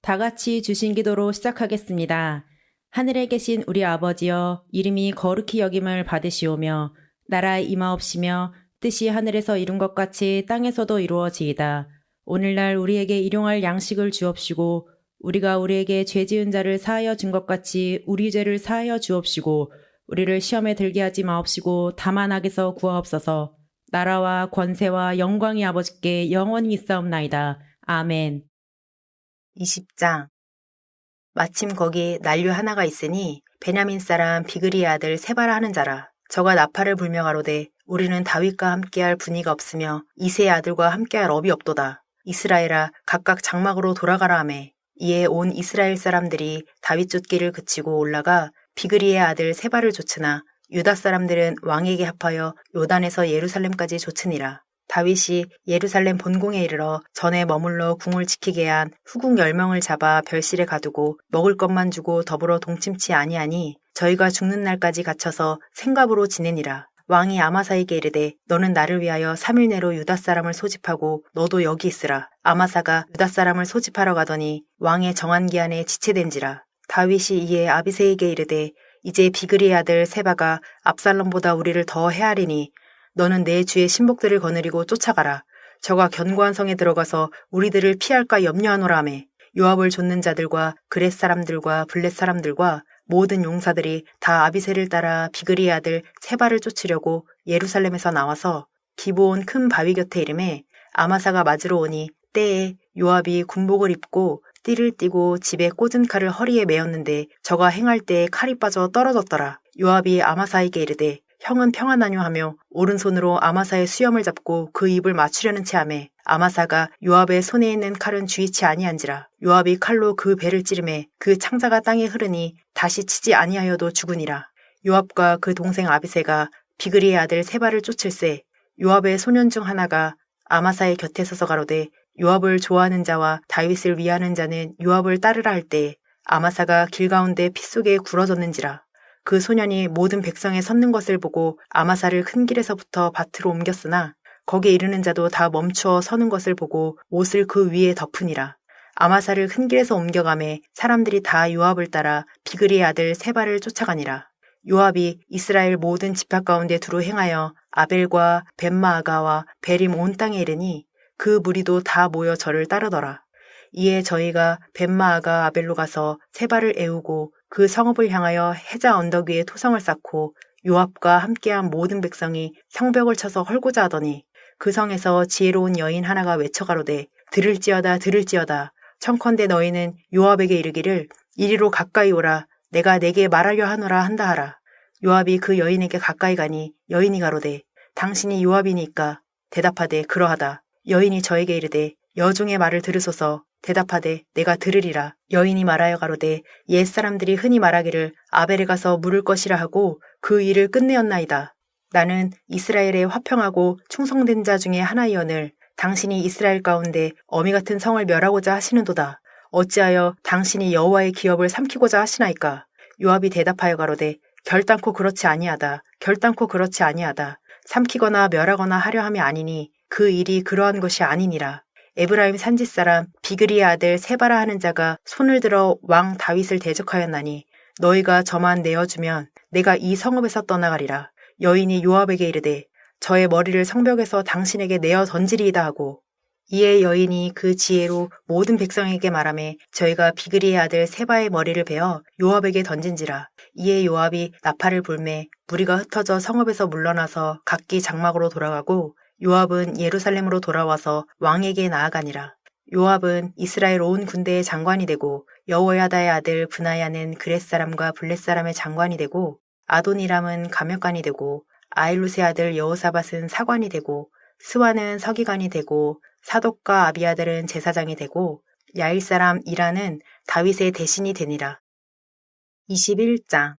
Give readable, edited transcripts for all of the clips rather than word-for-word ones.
다 같이 주신 기도로 시작하겠습니다. 하늘에 계신 우리 아버지여, 이름이 거룩히 여김을 받으시오며 나라 임하옵시며 뜻이 하늘에서 이룬 것 같이 땅에서도 이루어지이다. 오늘날 우리에게 일용할 양식을 주옵시고 우리가 우리에게 죄 지은 자를 사하여 준 것 같이 우리 죄를 사하여 주옵시고 우리를 시험에 들게 하지 마옵시고 다만 악에서 구하옵소서. 나라와 권세와 영광이 아버지께 영원히 있사옵나이다. 아멘. 20장. 마침 거기 난류 하나가 있으니 베냐민 사람 비그리의 아들 세바라 하는 자라. 저가 나팔을 불며 가로되 우리는 다윗과 함께할 분이가 없으며 이새의 아들과 함께할 업이 없도다. 이스라엘아 각각 장막으로 돌아가라 하매 이에 온 이스라엘 사람들이 다윗 쫓기를 그치고 올라가 비그리의 아들 세바를 쫓으나 유다 사람들은 왕에게 합하여 요단에서 예루살렘까지 쫓으니라. 다윗이 예루살렘 본궁에 이르러 전에 머물러 궁을 지키게 한 후궁 10명을 잡아 별실에 가두고 먹을 것만 주고 더불어 동침치 아니하니 저희가 죽는 날까지 갇혀서 생갑으로 지내니라. 왕이 아마사에게 이르되 너는 나를 위하여 3일 내로 유다 사람을 소집하고 너도 여기 있으라. 아마사가 유다 사람을 소집하러 가더니 왕의 정한 기한에 지체된지라. 다윗이 이에 아비새에게 이르되 이제 비그리의 아들 세바가 압살롬보다 우리를 더 해하리니 너는 내 주의 신복들을 거느리고 쫓아가라. 저가 견고한 성에 들어가서 우리들을 피할까 염려하노라 하매 요압을 좇는 자들과 그렛 사람들과 블렛 사람들과 모든 용사들이 다 아비새를 따라 비그리의 아들 세바를 쫓으려고 예루살렘에서 나와서 기브온 큰 바위 곁에 이르매 아마사가 맞으러 오니 때에 요압이 군복을 입고 띠를 띠고 집에 꽂은 칼을 허리에 메었는데 저가 행할 때에 칼이 빠져 떨어졌더라. 요압이 아마사에게 이르되 형은 평안하뇨 하며 오른손으로 아마사의 수염을 잡고 그 입을 맞추려는 체하매 아마사가 요압의 손에 있는 칼은 주의치 아니한지라. 요압이 칼로 그 배를 찌르매 그 창자가 땅에 흐르니 다시 치지 아니하여도 죽으니라. 요압과 그 동생 아비새가 비그리의 아들 세바를 쫓을새 요압의 소년 중 하나가 아마사의 곁에 서서 가로되 요압을 좋아하는 자와 다윗을 위하는 자는 요압을 따르라 할 때 아마사가 길 가운데 피 속에 굴어졌는지라. 그 소년이 모든 백성에 섰는 것을 보고 아마사를 큰 길에서부터 밭으로 옮겼으나 거기에 이르는 자도 다 멈추어 서는 것을 보고 옷을 그 위에 덮으니라. 아마사를 큰 길에서 옮겨가매 사람들이 다 요압을 따라 비그리의 아들 세바를 쫓아가니라. 요압이 이스라엘 모든 지파 가운데 두루 행하여 아벨과 벳마아가와 베림 온 땅에 이르니 그 무리도 다 모여 저를 따르더라. 이에 저희가 벳마아가 아벨로 가서 세바를 애우고 그 성읍을 향하여 해자 언덕 위에 토성을 쌓고 요압과 함께한 모든 백성이 성벽을 쳐서 헐고자 하더니 그 성에서 지혜로운 여인 하나가 외쳐가로되 들을지어다 들을지어다 청컨대 너희는 요압에게 이르기를 이리로 가까이 오라 내가 내게 말하려 하노라 한다 하라. 요압이 그 여인에게 가까이 가니 여인이 가로되 당신이 요압이니까 대답하되 그러하다. 여인이 저에게 이르되 여종의 말을 들으소서. 대답하되 내가 들으리라. 여인이 말하여 가로되 옛 사람들이 흔히 말하기를 아벨에 가서 물을 것이라 하고 그 일을 끝내었나이다. 나는 이스라엘의 화평하고 충성된 자 중에 하나이오늘 당신이 이스라엘 가운데 어미 같은 성을 멸하고자 하시는도다. 어찌하여 당신이 여호와의 기업을 삼키고자 하시나이까. 요압이 대답하여 가로되 결단코 그렇지 아니하다. 결단코 그렇지 아니하다. 삼키거나 멸하거나 하려 함이 아니니 그 일이 그러한 것이 아니니라. 에브라임 산지 사람 비그리의 아들 세바라 하는 자가 손을 들어 왕 다윗을 대적하였나니 너희가 저만 내어주면 내가 이 성읍에서 떠나가리라. 여인이 요압에게 이르되 저의 머리를 성벽에서 당신에게 내어 던지리이다 하고 이에 여인이 그 지혜로 모든 백성에게 말하매 저희가 비그리의 아들 세바의 머리를 베어 요압에게 던진지라. 이에 요압이 나팔을 불매 무리가 흩어져 성읍에서 물러나서 각기 장막으로 돌아가고 요압은 예루살렘으로 돌아와서 왕에게 나아가니라. 요압은 이스라엘 온 군대의 장관이 되고 여호야다의 아들 브나야는 그렛 사람과 블렛 사람의 장관이 되고 아도니람은 감역관이 되고 아일룻의 아들 여호사밧은 사관이 되고 스와는 서기관이 되고 사독과 아비아들은 제사장이 되고 야일 사람 이라는 다윗의 대신이 되니라. 21장.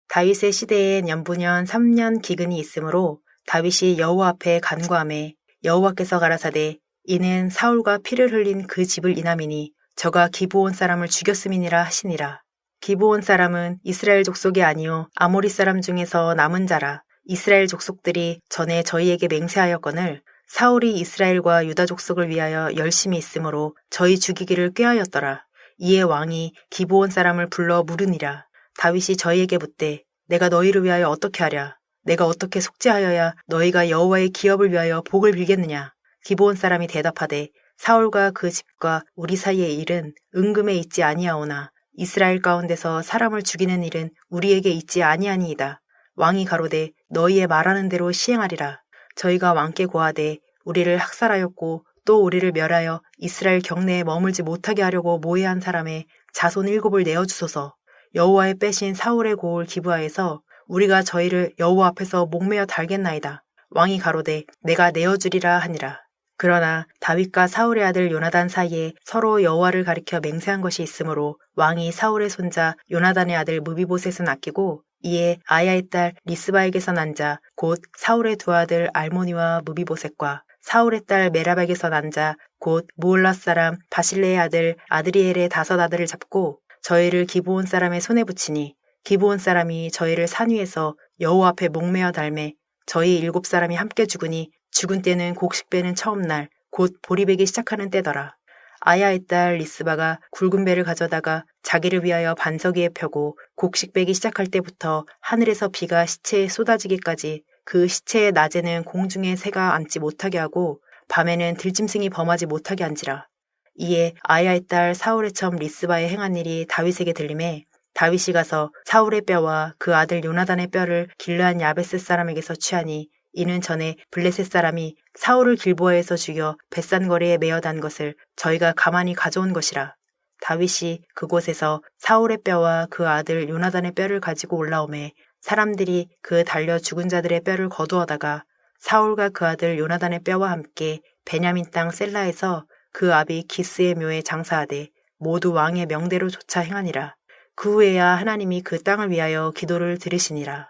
다윗의 시대엔 연분년 3년 기근이 있으므로 다윗이 여호와 앞에 간구하매 여호와께서 가라사대 이는 사울과 피를 흘린 그 집을 인함이니 저가 기브온 사람을 죽였음이니라 하시니라. 기브온 사람은 이스라엘 족속이 아니요 아모리 사람 중에서 남은 자라. 이스라엘 족속들이 전에 저희에게 맹세하였거늘 사울이 이스라엘과 유다 족속을 위하여 열심히 있으므로 저희 죽이기를 꾀하였더라. 이에 왕이 기브온 사람을 불러 물으니라. 다윗이 저희에게 묻되 내가 너희를 위하여 어떻게 하랴? 내가 어떻게 속죄하여야 너희가 여호와의 기업을 위하여 복을 빌겠느냐? 기브온 사람이 대답하되 사울과 그 집과 우리 사이의 일은 은금에 있지 아니하오나 이스라엘 가운데서 사람을 죽이는 일은 우리에게 있지 아니하니이다. 왕이 가로되 너희의 말하는 대로 시행하리라. 저희가 왕께 고하되 우리를 학살하였고 또 우리를 멸하여 이스라엘 경내에 머물지 못하게 하려고 모해한 사람의 자손 7을 내어주소서. 여호와의 빼신 사울의 고을 기브아에서 우리가 저희를 여호와 앞에서 목매어 달겠나이다. 왕이 가로되 내가 내어주리라 하니라. 그러나 다윗과 사울의 아들 요나단 사이에 서로 여호와를 가리켜 맹세한 것이 있으므로 왕이 사울의 손자 요나단의 아들 무비보셋은 아끼고 이에 아야의 딸 리스바에게서 난 자 곧 사울의 두 아들 알모니와 무비보셋과 사울의 딸 메라백에서 난 자 곧 무올라 사람 바실레의 아들 아드리엘의 5 아들을 잡고 저희를 기브온 사람의 손에 붙이니 기브온 사람이 저희를 산 위에서 여호와 앞에 목매어 달매 저희 7 사람이 함께 죽으니 죽은 때는 곡식 베는 처음 날 곧 보리 베기 시작하는 때더라. 아야의 딸 리스바가 굵은 배를 가져다가 자기를 위하여 반석 위에 펴고 곡식 베기 시작할 때부터 하늘에서 비가 시체에 쏟아지기까지 그 시체의 낮에는 공중에 새가 앉지 못하게 하고 밤에는 들짐승이 범하지 못하게 한지라. 이에 아야의 딸 사울의 첩 리스바의 행한 일이 다윗에게 들림에 다윗이 가서 사울의 뼈와 그 아들 요나단의 뼈를 길르한 야베스 사람에게서 취하니 이는 전에 블레셋 사람이 사울을 길보아에서 죽여 벳산거리에 메어단 것을 저희가 가만히 가져온 것이라. 다윗이 그곳에서 사울의 뼈와 그 아들 요나단의 뼈를 가지고 올라오매 사람들이 그 달려 죽은 자들의 뼈를 거두어다가 사울과 그 아들 요나단의 뼈와 함께 베냐민 땅 셀라에서 그 아비 기스의 묘에 장사하되 모두 왕의 명대로 조차 행하니라. 그 후에야 하나님이 그 땅을 위하여 기도를 들으시니라.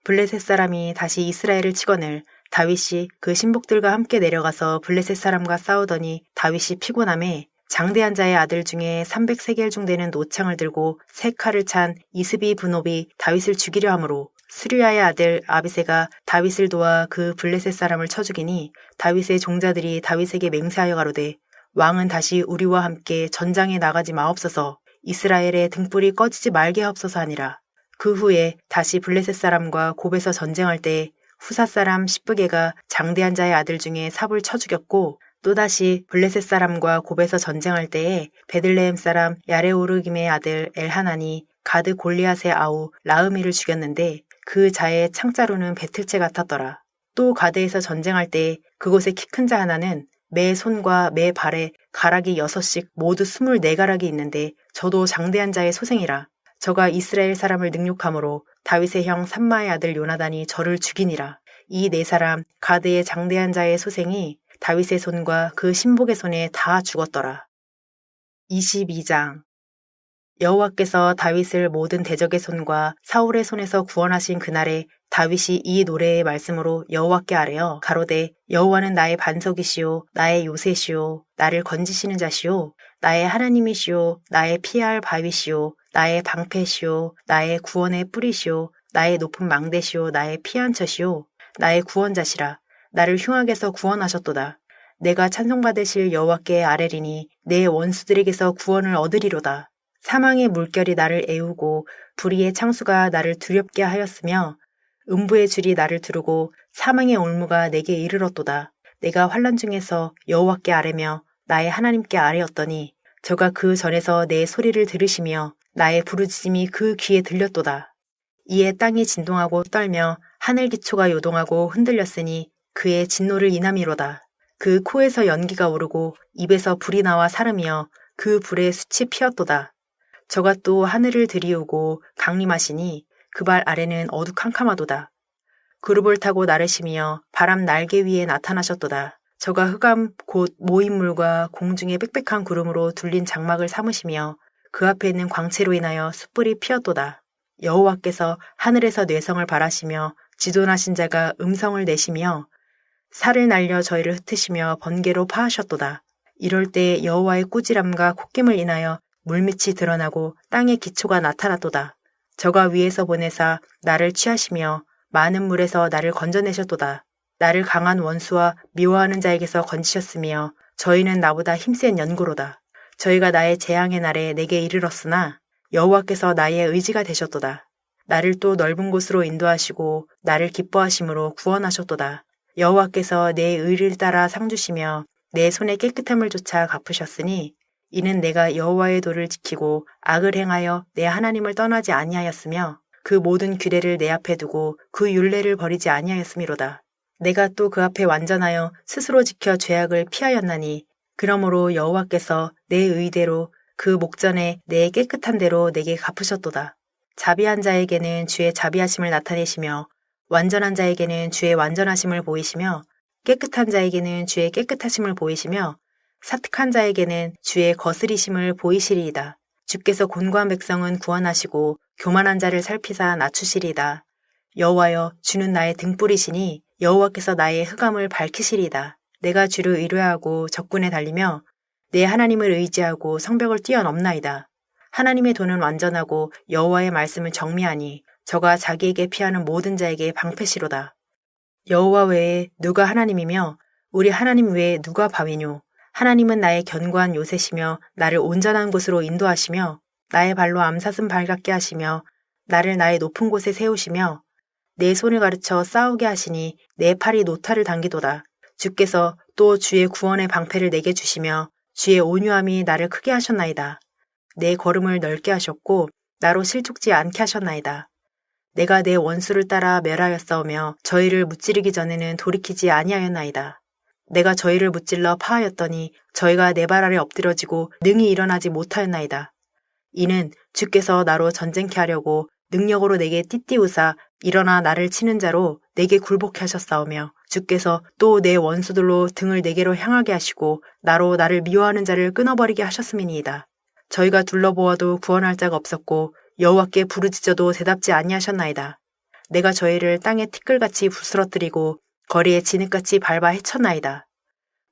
블레셋 사람이 다시 이스라엘을 치거늘 다윗이 그 신복들과 함께 내려가서 블레셋 사람과 싸우더니 다윗이 피곤함에 장대한 자의 아들 중에 300세겔 중 되는 노창을 들고 3칼을 찬 이스비 분옵이 다윗을 죽이려 하므로 스루야의 아들 아비새가 다윗을 도와 그 블레셋 사람을 쳐 죽이니 다윗의 종자들이 다윗에게 맹세하여 가로되 왕은 다시 우리와 함께 전장에 나가지 마옵소서 이스라엘의 등불이 꺼지지 말게 하옵소서 하니라. 그 후에 다시 블레셋 사람과 곱에서 전쟁할 때 후사 사람 시브게가 장대한 자의 아들 중에 삽을 쳐 죽였고 또다시 블레셋 사람과 곱에서 전쟁할 때에 베들레헴 사람 야레오르김의 아들 엘하난이 가드 골리앗의 아우 라흐미를 죽였는데 그 자의 창자루는 배틀채 같았더라. 또 가드에서 전쟁할 때 그곳에 키 큰 자 하나는 매 손과 매 발에 가락이 6씩 모두 24가락이 있는데 저도 장대한 자의 소생이라. 저가 이스라엘 사람을 능욕함으로 다윗의 형 삼마의 아들 요나단이 저를 죽이니라. 이 4사람 가드의 장대한 자의 소생이 다윗의 손과 그 신복의 손에 다 죽었더라. 22장 여호와께서 다윗을 모든 대적의 손과 사울의 손에서 구원하신 그날에 다윗이 이 노래의 말씀으로 여호와께 아뢰어 가로되 여호와는 나의 반석이시오 나의 요새시오 나를 건지시는 자시오 나의 하나님이시오 나의 피할 바위시오 나의 방패시오 나의 구원의 뿌리시오 나의 높은 망대시오 나의 피한처시오 나의 구원자시라 나를 흉악에서 구원하셨도다. 내가 찬송받으실 여호와께 아뢰리니 내 원수들에게서 구원을 얻으리로다. 사망의 물결이 나를 애우고 불의의 창수가 나를 두렵게 하였으며 음부의 줄이 나를 두르고 사망의 올무가 내게 이르렀도다. 내가 환난 중에서 여호와께 아뢰며 나의 하나님께 아뢰었더니 저가 그 전에서 내 소리를 들으시며 나의 부르짖음이 그 귀에 들렸도다. 이에 땅이 진동하고 떨며 하늘 기초가 요동하고 흔들렸으니 그의 진노를 인함이로다. 그 코에서 연기가 오르고 입에서 불이 나와 사르며 그 불에 숯이 피었도다. 저가 또 하늘을 들이우고 강림하시니 그 발 아래는 어두캄캄하도다. 그룹을 타고 나르시며 바람 날개 위에 나타나셨도다. 저가 흑암 곧 모인물과 공중의 빽빽한 구름으로 둘린 장막을 삼으시며 그 앞에 있는 광채로 인하여 숯불이 피었도다. 여호와께서 하늘에서 뇌성을 발하시며 지존하신 자가 음성을 내시며 살을 날려 저희를 흩으시며 번개로 파하셨도다. 이럴 때 여호와의 꾸지람과 콧김을 인하여 물밑이 드러나고 땅의 기초가 나타났도다. 저가 위에서 보내사 나를 취하시며 많은 물에서 나를 건져내셨도다. 나를 강한 원수와 미워하는 자에게서 건지셨으며 저희는 나보다 힘센 연고로다. 저희가 나의 재앙의 날에 내게 이르렀으나 여호와께서 나의 의지가 되셨도다. 나를 또 넓은 곳으로 인도하시고 나를 기뻐하심으로 구원하셨도다. 여호와께서 내 의를 따라 상 주시며 내 손의 깨끗함을 조차 갚으셨으니 이는 내가 여호와의 도를 지키고 악을 행하여 내 하나님을 떠나지 아니하였으며 그 모든 규례를 내 앞에 두고 그 율례를 버리지 아니하였음이로다. 내가 또 그 앞에 완전하여 스스로 지켜 죄악을 피하였나니 그러므로 여호와께서 내 의대로 그 목전에 내 깨끗한 대로 내게 갚으셨도다. 자비한 자에게는 주의 자비하심을 나타내시며 완전한 자에게는 주의 완전하심을 보이시며 깨끗한 자에게는 주의 깨끗하심을 보이시며 사특한 자에게는 주의 거스리심을 보이시리이다. 주께서 곤고한 백성은 구원하시고 교만한 자를 살피사 낮추시리이다. 여호와여, 주는 나의 등불이시니 여호와께서 나의 흑암을 밝히시리이다. 내가 주를 의뢰하고 적군에 달리며 내 하나님을 의지하고 성벽을 뛰어넘나이다. 하나님의 도는 완전하고 여호와의 말씀은 정미하니 저가 자기에게 피하는 모든 자에게 방패시로다. 여호와 외에 누가 하나님이며 우리 하나님 외에 누가 바위뇨. 하나님은 나의 견고한 요새시며 나를 온전한 곳으로 인도하시며 나의 발로 암사슴 발같게 하시며 나를 나의 높은 곳에 세우시며 내 손을 가르쳐 싸우게 하시니 내 팔이 노타를 당기도다. 주께서 또 주의 구원의 방패를 내게 주시며 주의 온유함이 나를 크게 하셨나이다. 내 걸음을 넓게 하셨고 나로 실족지 않게 하셨나이다. 내가 내 원수를 따라 멸하였사오며 저희를 무찌르기 전에는 돌이키지 아니하였나이다. 내가 저희를 무찔러 파하였더니 저희가 내 발 아래 엎드러지고 능히 일어나지 못하였나이다. 이는 주께서 나로 전쟁케 하려고 능력으로 내게 띠띠우사 일어나 나를 치는 자로 내게 굴복케 하셨사오며 주께서 또 내 원수들로 등을 내게로 향하게 하시고 나로 나를 미워하는 자를 끊어버리게 하셨음이니이다. 저희가 둘러보아도 구원할 자가 없었고 여호와께 부르짖어도 대답지 아니하셨나이다. 내가 저희를 땅에 티끌같이 부스러뜨리고 거리에 진흙같이 밟아 헤쳤나이다.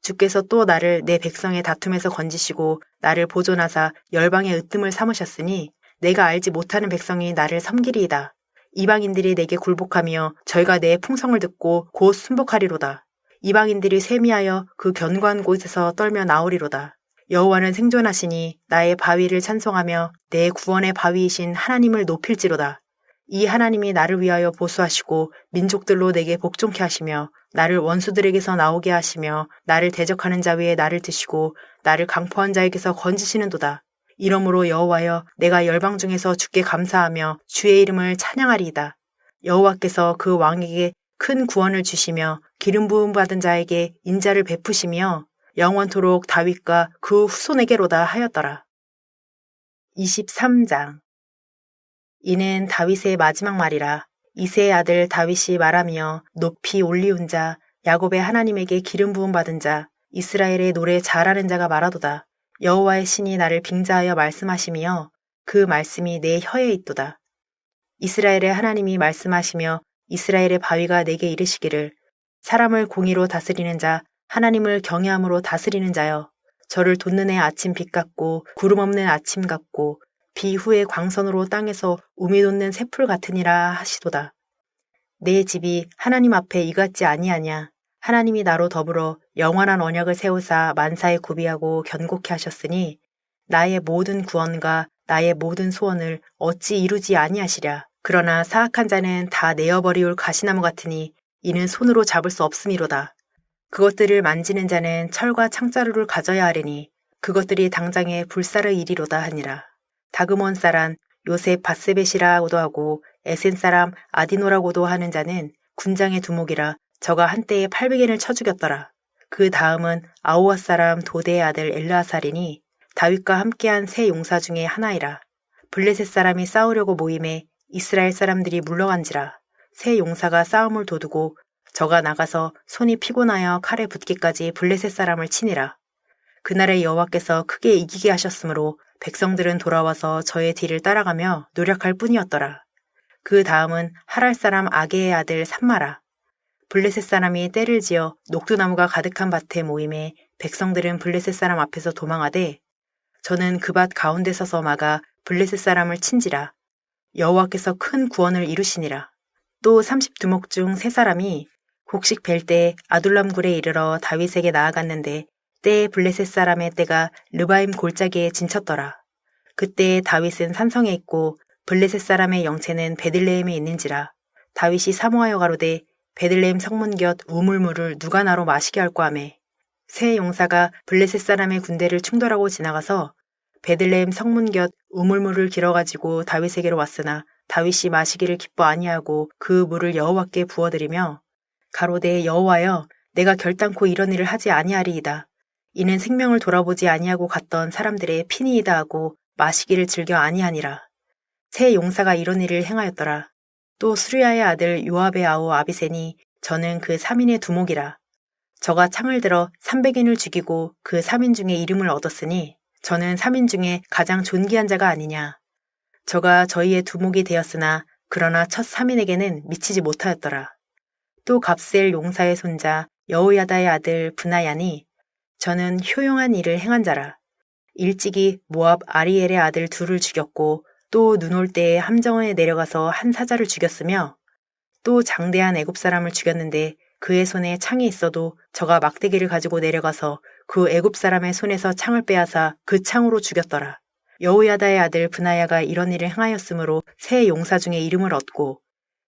주께서 또 나를 내 백성의 다툼에서 건지시고 나를 보존하사 열방의 으뜸을 삼으셨으니 내가 알지 못하는 백성이 나를 섬기리이다. 이방인들이 내게 굴복하며 저희가 내 풍성을 듣고 곧 순복하리로다. 이방인들이 쇠미하여 그 견고한 곳에서 떨며 나오리로다. 여호와는 생존하시니 나의 바위를 찬송하며 내 구원의 바위이신 하나님을 높일지로다. 이 하나님이 나를 위하여 보수하시고 민족들로 내게 복종케 하시며 나를 원수들에게서 나오게 하시며 나를 대적하는 자 위에 나를 드시고 나를 강포한 자에게서 건지시는도다. 이러므로 여호와여, 내가 열방 중에서 주께 감사하며 주의 이름을 찬양하리이다. 여호와께서 그 왕에게 큰 구원을 주시며 기름 부음 받은 자에게 인자를 베푸시며 영원토록 다윗과 그 후손에게로다 하였더라. 23장. 이는 다윗의 마지막 말이라. 이새의 아들 다윗이 말하며 높이 올리운 자, 야곱의 하나님에게 기름 부음 받은 자, 이스라엘의 노래 잘하는 자가 말하도다. 여호와의 신이 나를 빙자하여 말씀하시며 그 말씀이 내 혀에 있도다. 이스라엘의 하나님이 말씀하시며 이스라엘의 바위가 내게 이르시기를 사람을 공의로 다스리는 자, 하나님을 경외함으로 다스리는 자여, 저를 돋는 해 아침 빛 같고 구름 없는 아침 같고 비 후의 광선으로 땅에서 우미 돋는 새풀 같으니라 하시도다. 내 집이 하나님 앞에 이같지 아니하냐. 하나님이 나로 더불어 영원한 언약을 세우사 만사에 구비하고 견고케 하셨으니 나의 모든 구원과 나의 모든 소원을 어찌 이루지 아니하시랴. 그러나 사악한 자는 다 내어버리올 가시나무 같으니 이는 손으로 잡을 수 없음이로다. 그것들을 만지는 자는 철과 창자루를 가져야 하리니 그것들이 당장에 불사를 이리로다 하니라. 다그몬 사람 요셉 바스벳이라고도 하고 에센 사람 아디노라고도 하는 자는 군장의 두목이라 저가 한때에 800엔을 쳐 죽였더라. 그 다음은 아우아 사람 도대의 아들 엘르아살이니 다윗과 함께한 세 용사 중에 하나이라. 블레셋 사람이 싸우려고 모임에 이스라엘 사람들이 물러간지라. 세 용사가 싸움을 도두고 저가 나가서 손이 피곤하여 칼에 붙기까지 블레셋 사람을 치니라. 그날에 여호와께서 크게 이기게 하셨으므로 백성들은 돌아와서 저의 뒤를 따라가며 노력할 뿐이었더라. 그 다음은 하랄 사람 아게의 아들 삼마라. 블레셋 사람이 떼를 지어 녹두나무가 가득한 밭에 모임에 백성들은 블레셋 사람 앞에서 도망하되 저는 그 밭 가운데 서서 막아 블레셋 사람을 친지라. 여호와께서 큰 구원을 이루시니라. 또 30두목 중 세 사람이 곡식 벨 때 아둘람 굴에 이르러 다윗에게 나아갔는데 때에 블레셋 사람의 떼가 르바임 골짜기에 진쳤더라. 그때 다윗은 산성에 있고 블레셋 사람의 영체는 베들레헴에 있는지라. 다윗이 사모하여 가로되 베들레헴 성문 곁 우물물을 누가 나로 마시게 할꼬 하매 새 용사가 블레셋 사람의 군대를 충돌하고 지나가서 베들레헴 성문 곁 우물물을 길어가지고 다윗에게로 왔으나 다윗이 마시기를 기뻐 아니하고 그 물을 여호와께 부어드리며 가로되 여호와여 내가 결단코 이런 일을 하지 아니하리이다. 이는 생명을 돌아보지 아니하고 갔던 사람들의 피니이다 하고 마시기를 즐겨 아니하니라. 새 용사가 이런 일을 행하였더라. 또 수리아의 아들 요압의 아우 아비새니 저는 그 3인의 두목이라. 저가 창을 들어 300인을 죽이고 그 3인 중에 이름을 얻었으니 저는 3인 중에 가장 존귀한 자가 아니냐. 저가 저희의 두목이 되었으나 그러나 첫 3인에게는 미치지 못하였더라. 또 갑셀 용사의 손자 여호야다의 아들 브나야니 저는 효용한 일을 행한 자라. 일찍이 모압 아리엘의 아들 둘을 죽였고 또 눈 올 때에 함정원에 내려가서 한 사자를 죽였으며 또 장대한 애굽 사람을 죽였는데 그의 손에 창이 있어도 저가 막대기를 가지고 내려가서 그 애굽 사람의 손에서 창을 빼앗아 그 창으로 죽였더라. 여호야다의 아들 브나야가 이런 일을 행하였으므로 새 용사 중에 이름을 얻고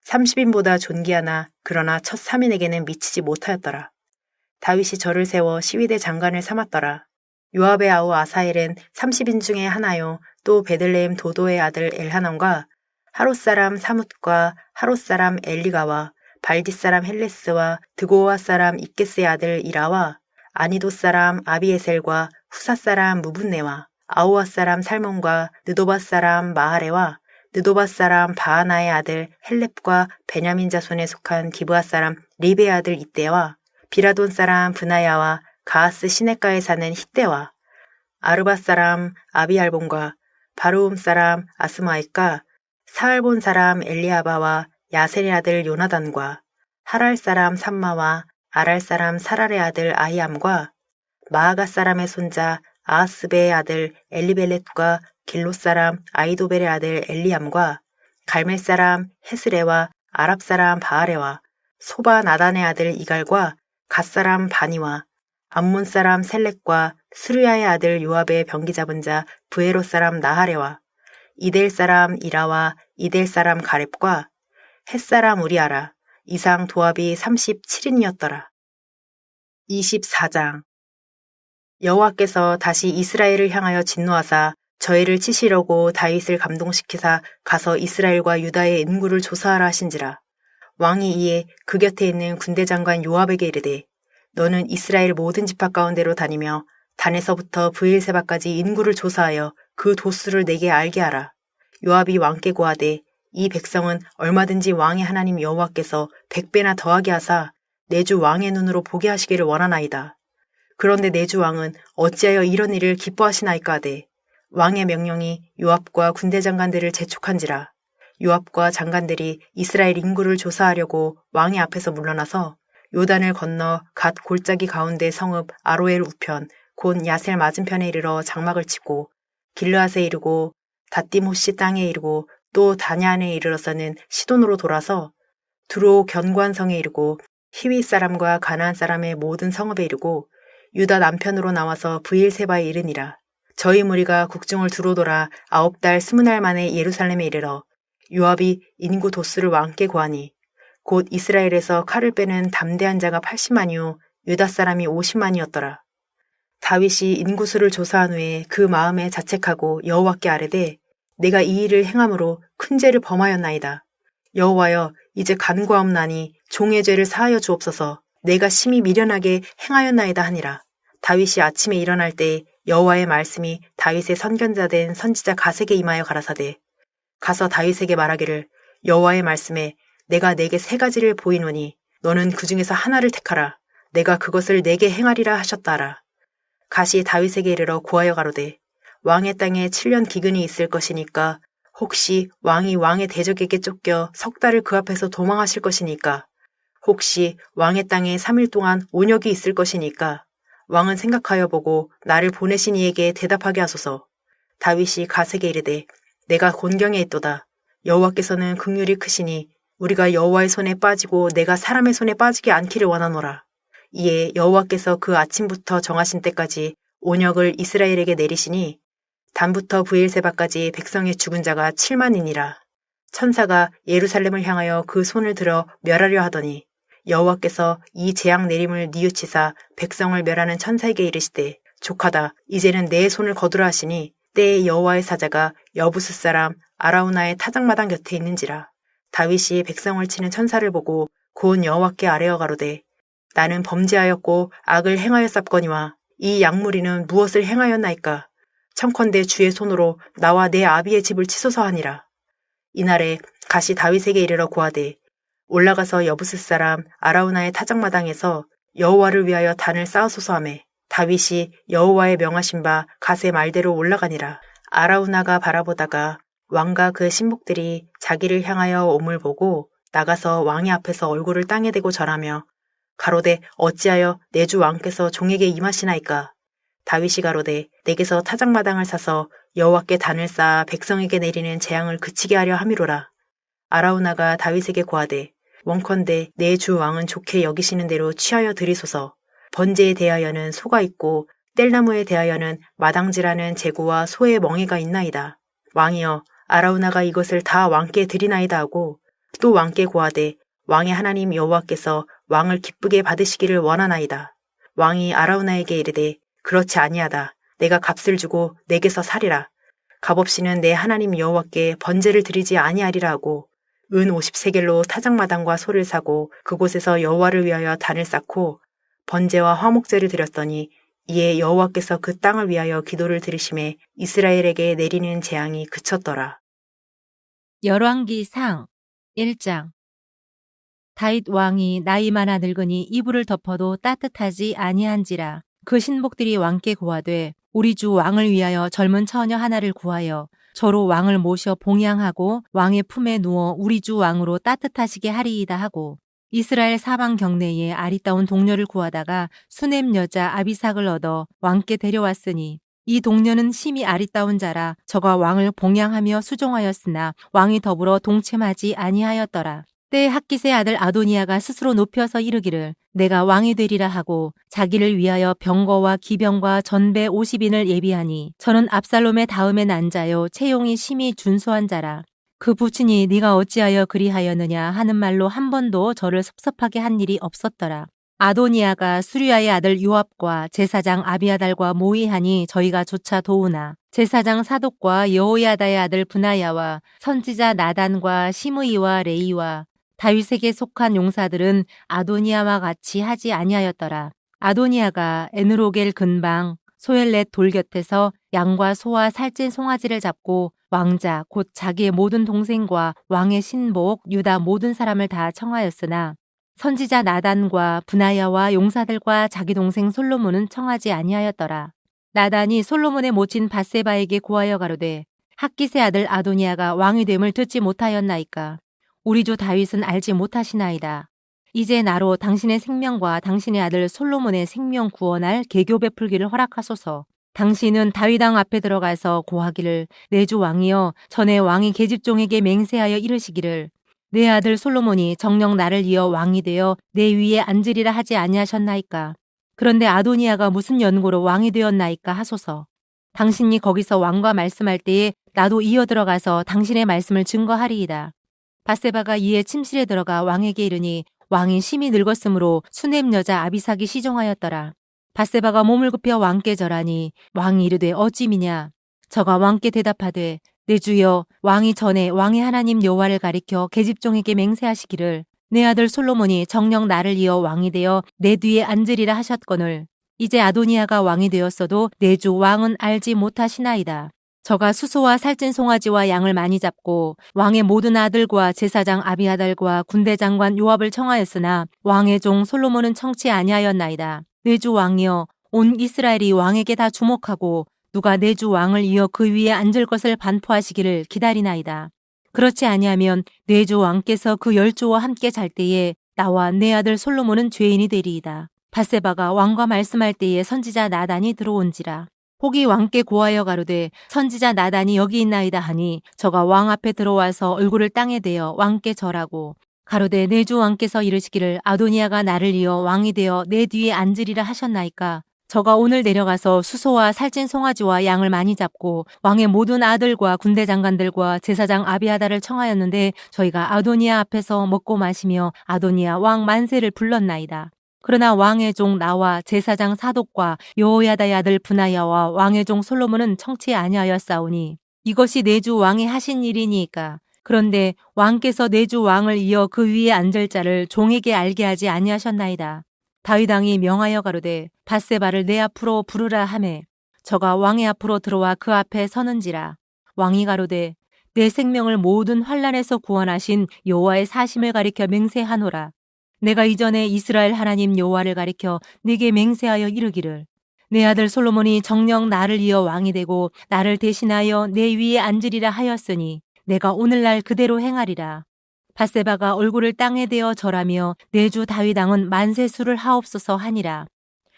30인보다 존귀하나 그러나 첫 3인에게는 미치지 못하였더라. 다윗이 저를 세워 시위대 장관을 삼았더라. 요압의 아우 아사엘은 30인 중에 하나요. 또 베들레헴 도도의 아들 엘하난과 하롯 사람 사뭇과 하롯 사람 엘리가와 발디 사람 헬레스와 드고와 사람 이게스의 아들 이라와 아니도 사람 아비에셀과 후사 사람 무분네와 아우아 사람 살몬과 느도바 사람 마하레와 느도바 사람 바하나의 아들 헬렙과 베냐민 자손에 속한 기브아 사람 리베의 아들 이때와 비라돈 사람 브나야와 가하스 시내가에 사는 히때와 아르바 사람 아비알본과 바루움 사람 아스마익과 사알본 사람 엘리아바와 야셀의 아들 요나단과 하랄 사람 삼마와 아랄 사람 사랄의 아들 아히암과 마아가 사람의 손자 아하스베의 아들 엘리벨렛과 길로 사람 아이도벨의 아들 엘리암과 갈멜 사람 헤스레와 아랍 사람 바하레와 소바 나단의 아들 이갈과 갓 사람 바니와 암몬 사람 셀렉과 스루야의 아들 요압의 병기 잡은 자 브에로 사람 나하레와 이델 사람 이라와 이델 사람 가렙과 헷 사람 우리아라. 이상 도합이 37인이었더라. 24장 여호와께서 다시 이스라엘을 향하여 진노하사 저희를 치시려고 다윗을 감동시키사 가서 이스라엘과 유다의 인구를 조사하라 하신지라. 왕이 이에 그 곁에 있는 군대 장관 요압에게 이르되 너는 이스라엘 모든 지파 가운데로 다니며 단에서부터 브엘세바까지 인구를 조사하여 그 도수를 내게 알게 하라. 요압이 왕께 고하되 이 백성은 얼마든지 왕의 하나님 여호와께서 100배나 더하게 하사 내 주 왕의 눈으로 보게 하시기를 원하나이다. 그런데 내 주 왕은 어찌하여 이런 일을 기뻐하시나이까 하되 왕의 명령이 요압과 군대 장관들을 재촉한지라. 요압과 장관들이 이스라엘 인구를 조사하려고 왕의 앞에서 물러나서 요단을 건너 갓 골짜기 가운데 성읍 아로엘 우편 곧 야셀 맞은편에 이르러 장막을 치고 길르앗에 이르고 다띠모시 땅에 이르고 또 다냐안에 이르러서는 시돈으로 돌아서 두로 견관성에 이르고 히윗 사람과 가나안 사람의 모든 성읍에 이르고 유다 남편으로 나와서 브일세바에 이르니라. 저희 무리가 국중을 두루 돌아 9달 20날 만에 예루살렘에 이르러 요압이 인구 도수를 왕께 고하니 곧 이스라엘에서 칼을 빼는 담대한 자가 80만이요 유다 사람이 50만이었더라. 다윗이 인구수를 조사한 후에 그 마음에 자책하고 여호와께 아뢰되 내가 이 일을 행함으로 큰 죄를 범하였나이다. 여호와여 이제 간구하옵나니 종의 죄를 사하여 주옵소서. 내가 심히 미련하게 행하였나이다 하니라. 다윗이 아침에 일어날 때 여호와의 말씀이 다윗의 선견자 된 선지자 갓에게 임하여 가라사대 가서 다윗에게 말하기를 여호와의 말씀에 내가 네게 3가지를 보이노니 너는 그 중에서 하나를 택하라. 내가 그것을 네게 행하리라 하셨다라. 갓이 다윗에게 이르러 고하여 가로되 왕의 땅에 7년 기근이 있을 것이니까 혹시 왕이 왕의 대적에게 쫓겨 석 달을 그 앞에서 도망하실 것이니까 혹시 왕의 땅에 3일 동안 온역이 있을 것이니까 왕은 생각하여 보고 나를 보내신 이에게 대답하게 하소서. 다윗이 갓에게 이르되 내가 곤경에 있도다. 여호와께서는 긍휼이 크시니 우리가 여호와의 손에 빠지고 내가 사람의 손에 빠지지 않기를 원하노라. 이에 여호와께서 그 아침부터 정하신 때까지 온역을 이스라엘에게 내리시니 단부터 브엘세바까지 백성의 죽은 자가 7만이니라. 천사가 예루살렘을 향하여 그 손을 들어 멸하려 하더니 여호와께서 이 재앙 내림을 뉘우치사 백성을 멸하는 천사에게 이르시되 족하다. 이제는 내 손을 거두라 하시니 때에 여호와의 사자가 여부스 사람 아라우나의 타작마당 곁에 있는지라. 다윗이 백성을 치는 천사를 보고 곧 여호와께 아뢰어 가로되 나는 범죄하였고 악을 행하였사거니와 이 양무리는 무엇을 행하였나이까. 청컨대 주의 손으로 나와 내 아비의 집을 치소서 하니라. 이날에 가시 다윗에게 이르러 고하되 올라가서 여부스 사람 아라우나의 타작마당에서 여호와를 위하여 단을 쌓으소서 하매 다윗이 여호와의 명하신 바 갓의 말대로 올라가니라. 아라우나가 바라보다가 왕과 그 신복들이 자기를 향하여 옴을 보고 나가서 왕의 앞에서 얼굴을 땅에 대고 절하며 가로되 어찌하여 내 주 왕께서 종에게 임하시나이까. 다윗이 가로되 내게서 타작마당을 사서 여호와께 단을 쌓아 백성에게 내리는 재앙을 그치게 하려 함이로라. 아라우나가 다윗에게 고하되 원컨대 내 주 왕은 좋게 여기시는 대로 취하여 드리소서. 번제에 대하여는 소가 있고 뗄나무에 대하여는 마당지라는 제구와 소의 멍에가 있나이다. 왕이여 아라우나가 이것을 다 왕께 드리나이다 하고 또 왕께 고하되 왕의 하나님 여호와께서 왕을 기쁘게 받으시기를 원하나이다. 왕이 아라우나에게 이르되 그렇지 아니하다. 내가 값을 주고 내게서 사리라. 값없이는 내 하나님 여호와께 번제를 드리지 아니하리라 하고 은 50세겔로 타작마당과 소를 사고 그곳에서 여호와를 위하여 단을 쌓고 번제와 화목제를 드렸더니 이에 여호와께서 그 땅을 위하여 기도를 들으심에 이스라엘에게 내리는 재앙이 그쳤더라. 열왕기상 1장. 다윗 왕이 나이 많아 늙으니 이불을 덮어도 따뜻하지 아니한지라. 그 신복들이 왕께 고하되 우리 주 왕을 위하여 젊은 처녀 하나를 구하여 저로 왕을 모셔 봉양하고 왕의 품에 누워 우리 주 왕으로 따뜻하시게 하리이다 하고 이스라엘 사방 경내에 아리따운 동료를 구하다가 수넴 여자 아비삭을 얻어 왕께 데려왔으니 이 동료는 심히 아리따운 자라 저가 왕을 봉양하며 수종하였으나 왕이 더불어 동침하지 아니하였더라. 때에 학깃의 아들 아도니아가 스스로 높여서 이르기를 내가 왕이 되리라 하고 자기를 위하여 병거와 기병과 전배 50인을 예비하니 저는 압살롬의 다음에 난 자요 채용이 심히 준수한 자라. 그 부친이 네가 어찌하여 그리하였느냐 하는 말로 한 번도 저를 섭섭하게 한 일이 없었더라. 아도니아가 수리아의 아들 요압과 제사장 아비아달과 모의하니 저희가 조차 도우나 제사장 사독과 여호야다의 아들 브나야와 선지자 나단과 시므이와 레이와 다윗에게 속한 용사들은 아도니아와 같이 하지 아니하였더라. 아도니아가 에누로겔 근방 소엘렛 돌 곁에서 양과 소와 살찐 송아지를 잡고 왕자 곧 자기의 모든 동생과 왕의 신복 유다 모든 사람을 다 청하였으나 선지자 나단과 브나야와 용사들과 자기 동생 솔로몬은 청하지 아니하였더라. 나단이 솔로몬의 모친 밧세바에게 고하여 가로되 학깃의 아들 아도니아가 왕이 됨을 듣지 못하였나이까. 우리 주 다윗은 알지 못하시나이다. 이제 나로 당신의 생명과 당신의 아들 솔로몬의 생명 구원할 계교 베풀기를 허락하소서. 당신은 다윗 왕 앞에 들어가서 고하기를 내 주 왕이여 전에 왕이 계집종에게 맹세하여 이르시기를 내 아들 솔로몬이 정녕 나를 이어 왕이 되어 내 위에 앉으리라 하지 아니하셨나이까. 그런데 아도니아가 무슨 연고로 왕이 되었나이까 하소서. 당신이 거기서 왕과 말씀할 때에 나도 이어 들어가서 당신의 말씀을 증거하리이다. 밧세바가 이에 침실에 들어가 왕에게 이르니 왕이 심히 늙었으므로 수넴 여자 아비삭이 시종하였더라. 밧세바가 몸을 굽혀 왕께 절하니 왕이 이르되 어찌미냐. 저가 왕께 대답하되 내 주여 왕이 전에 왕의 하나님 여호와를 가리켜 계집종에게 맹세하시기를 내 아들 솔로몬이 정녕 나를 이어 왕이 되어 내 뒤에 앉으리라 하셨거늘 이제 아도니아가 왕이 되었어도 내 주 왕은 알지 못하시나이다. 저가 수소와 살찐 송아지와 양을 많이 잡고 왕의 모든 아들과 제사장 아비아달과 군대 장관 요압을 청하였으나 왕의 종 솔로몬은 청치 아니하였나이다. 내 주 왕이여 온 이스라엘이 왕에게 다 주목하고 누가 내 주 왕을 이어 그 위에 앉을 것을 반포하시기를 기다리나이다. 그렇지 아니하면 내 주 왕께서 그 열조와 함께 잘 때에 나와 내 아들 솔로몬은 죄인이 되리이다. 밧세바가 왕과 말씀할 때에 선지자 나단이 들어온지라. 혹이 왕께 고하여 가로되 선지자 나단이 여기 있나이다 하니 저가 왕 앞에 들어와서 얼굴을 땅에 대어 왕께 절하고 가로되 내 주 왕께서 이르시기를 아도니아가 나를 이어 왕이 되어 내 뒤에 앉으리라 하셨나이까. 저가 오늘 내려가서 수소와 살찐 송아지와 양을 많이 잡고 왕의 모든 아들과 군대 장관들과 제사장 아비아다를 청하였는데 저희가 아도니아 앞에서 먹고 마시며 아도니아 왕 만세를 불렀나이다. 그러나 왕의 종 나와 제사장 사독과 여호야다의 아들 브나야와 왕의 종 솔로몬은 청치 아니하였사오니 이것이 내 주 왕이 하신 일이니까. 그런데 왕께서 내 주 왕을 이어 그 위에 앉을 자를 종에게 알게 하지 아니하셨나이다. 다윗 왕이 명하여 가로되 밧세바를 내 앞으로 부르라 하매 저가 왕의 앞으로 들어와 그 앞에 서는지라. 왕이 가로되 내 생명을 모든 환난에서 구원하신 여호와의 사심을 가리켜 맹세하노라. 내가 이전에 이스라엘 하나님 여호와를 가리켜 네게 맹세하여 이르기를 내 아들 솔로몬이 정녕 나를 이어 왕이 되고 나를 대신하여 내 위에 앉으리라 하였으니 내가 오늘날 그대로 행하리라. 밧세바가 얼굴을 땅에 대어 절하며 내 주 다윗 왕은 만세수를 하옵소서 하니라.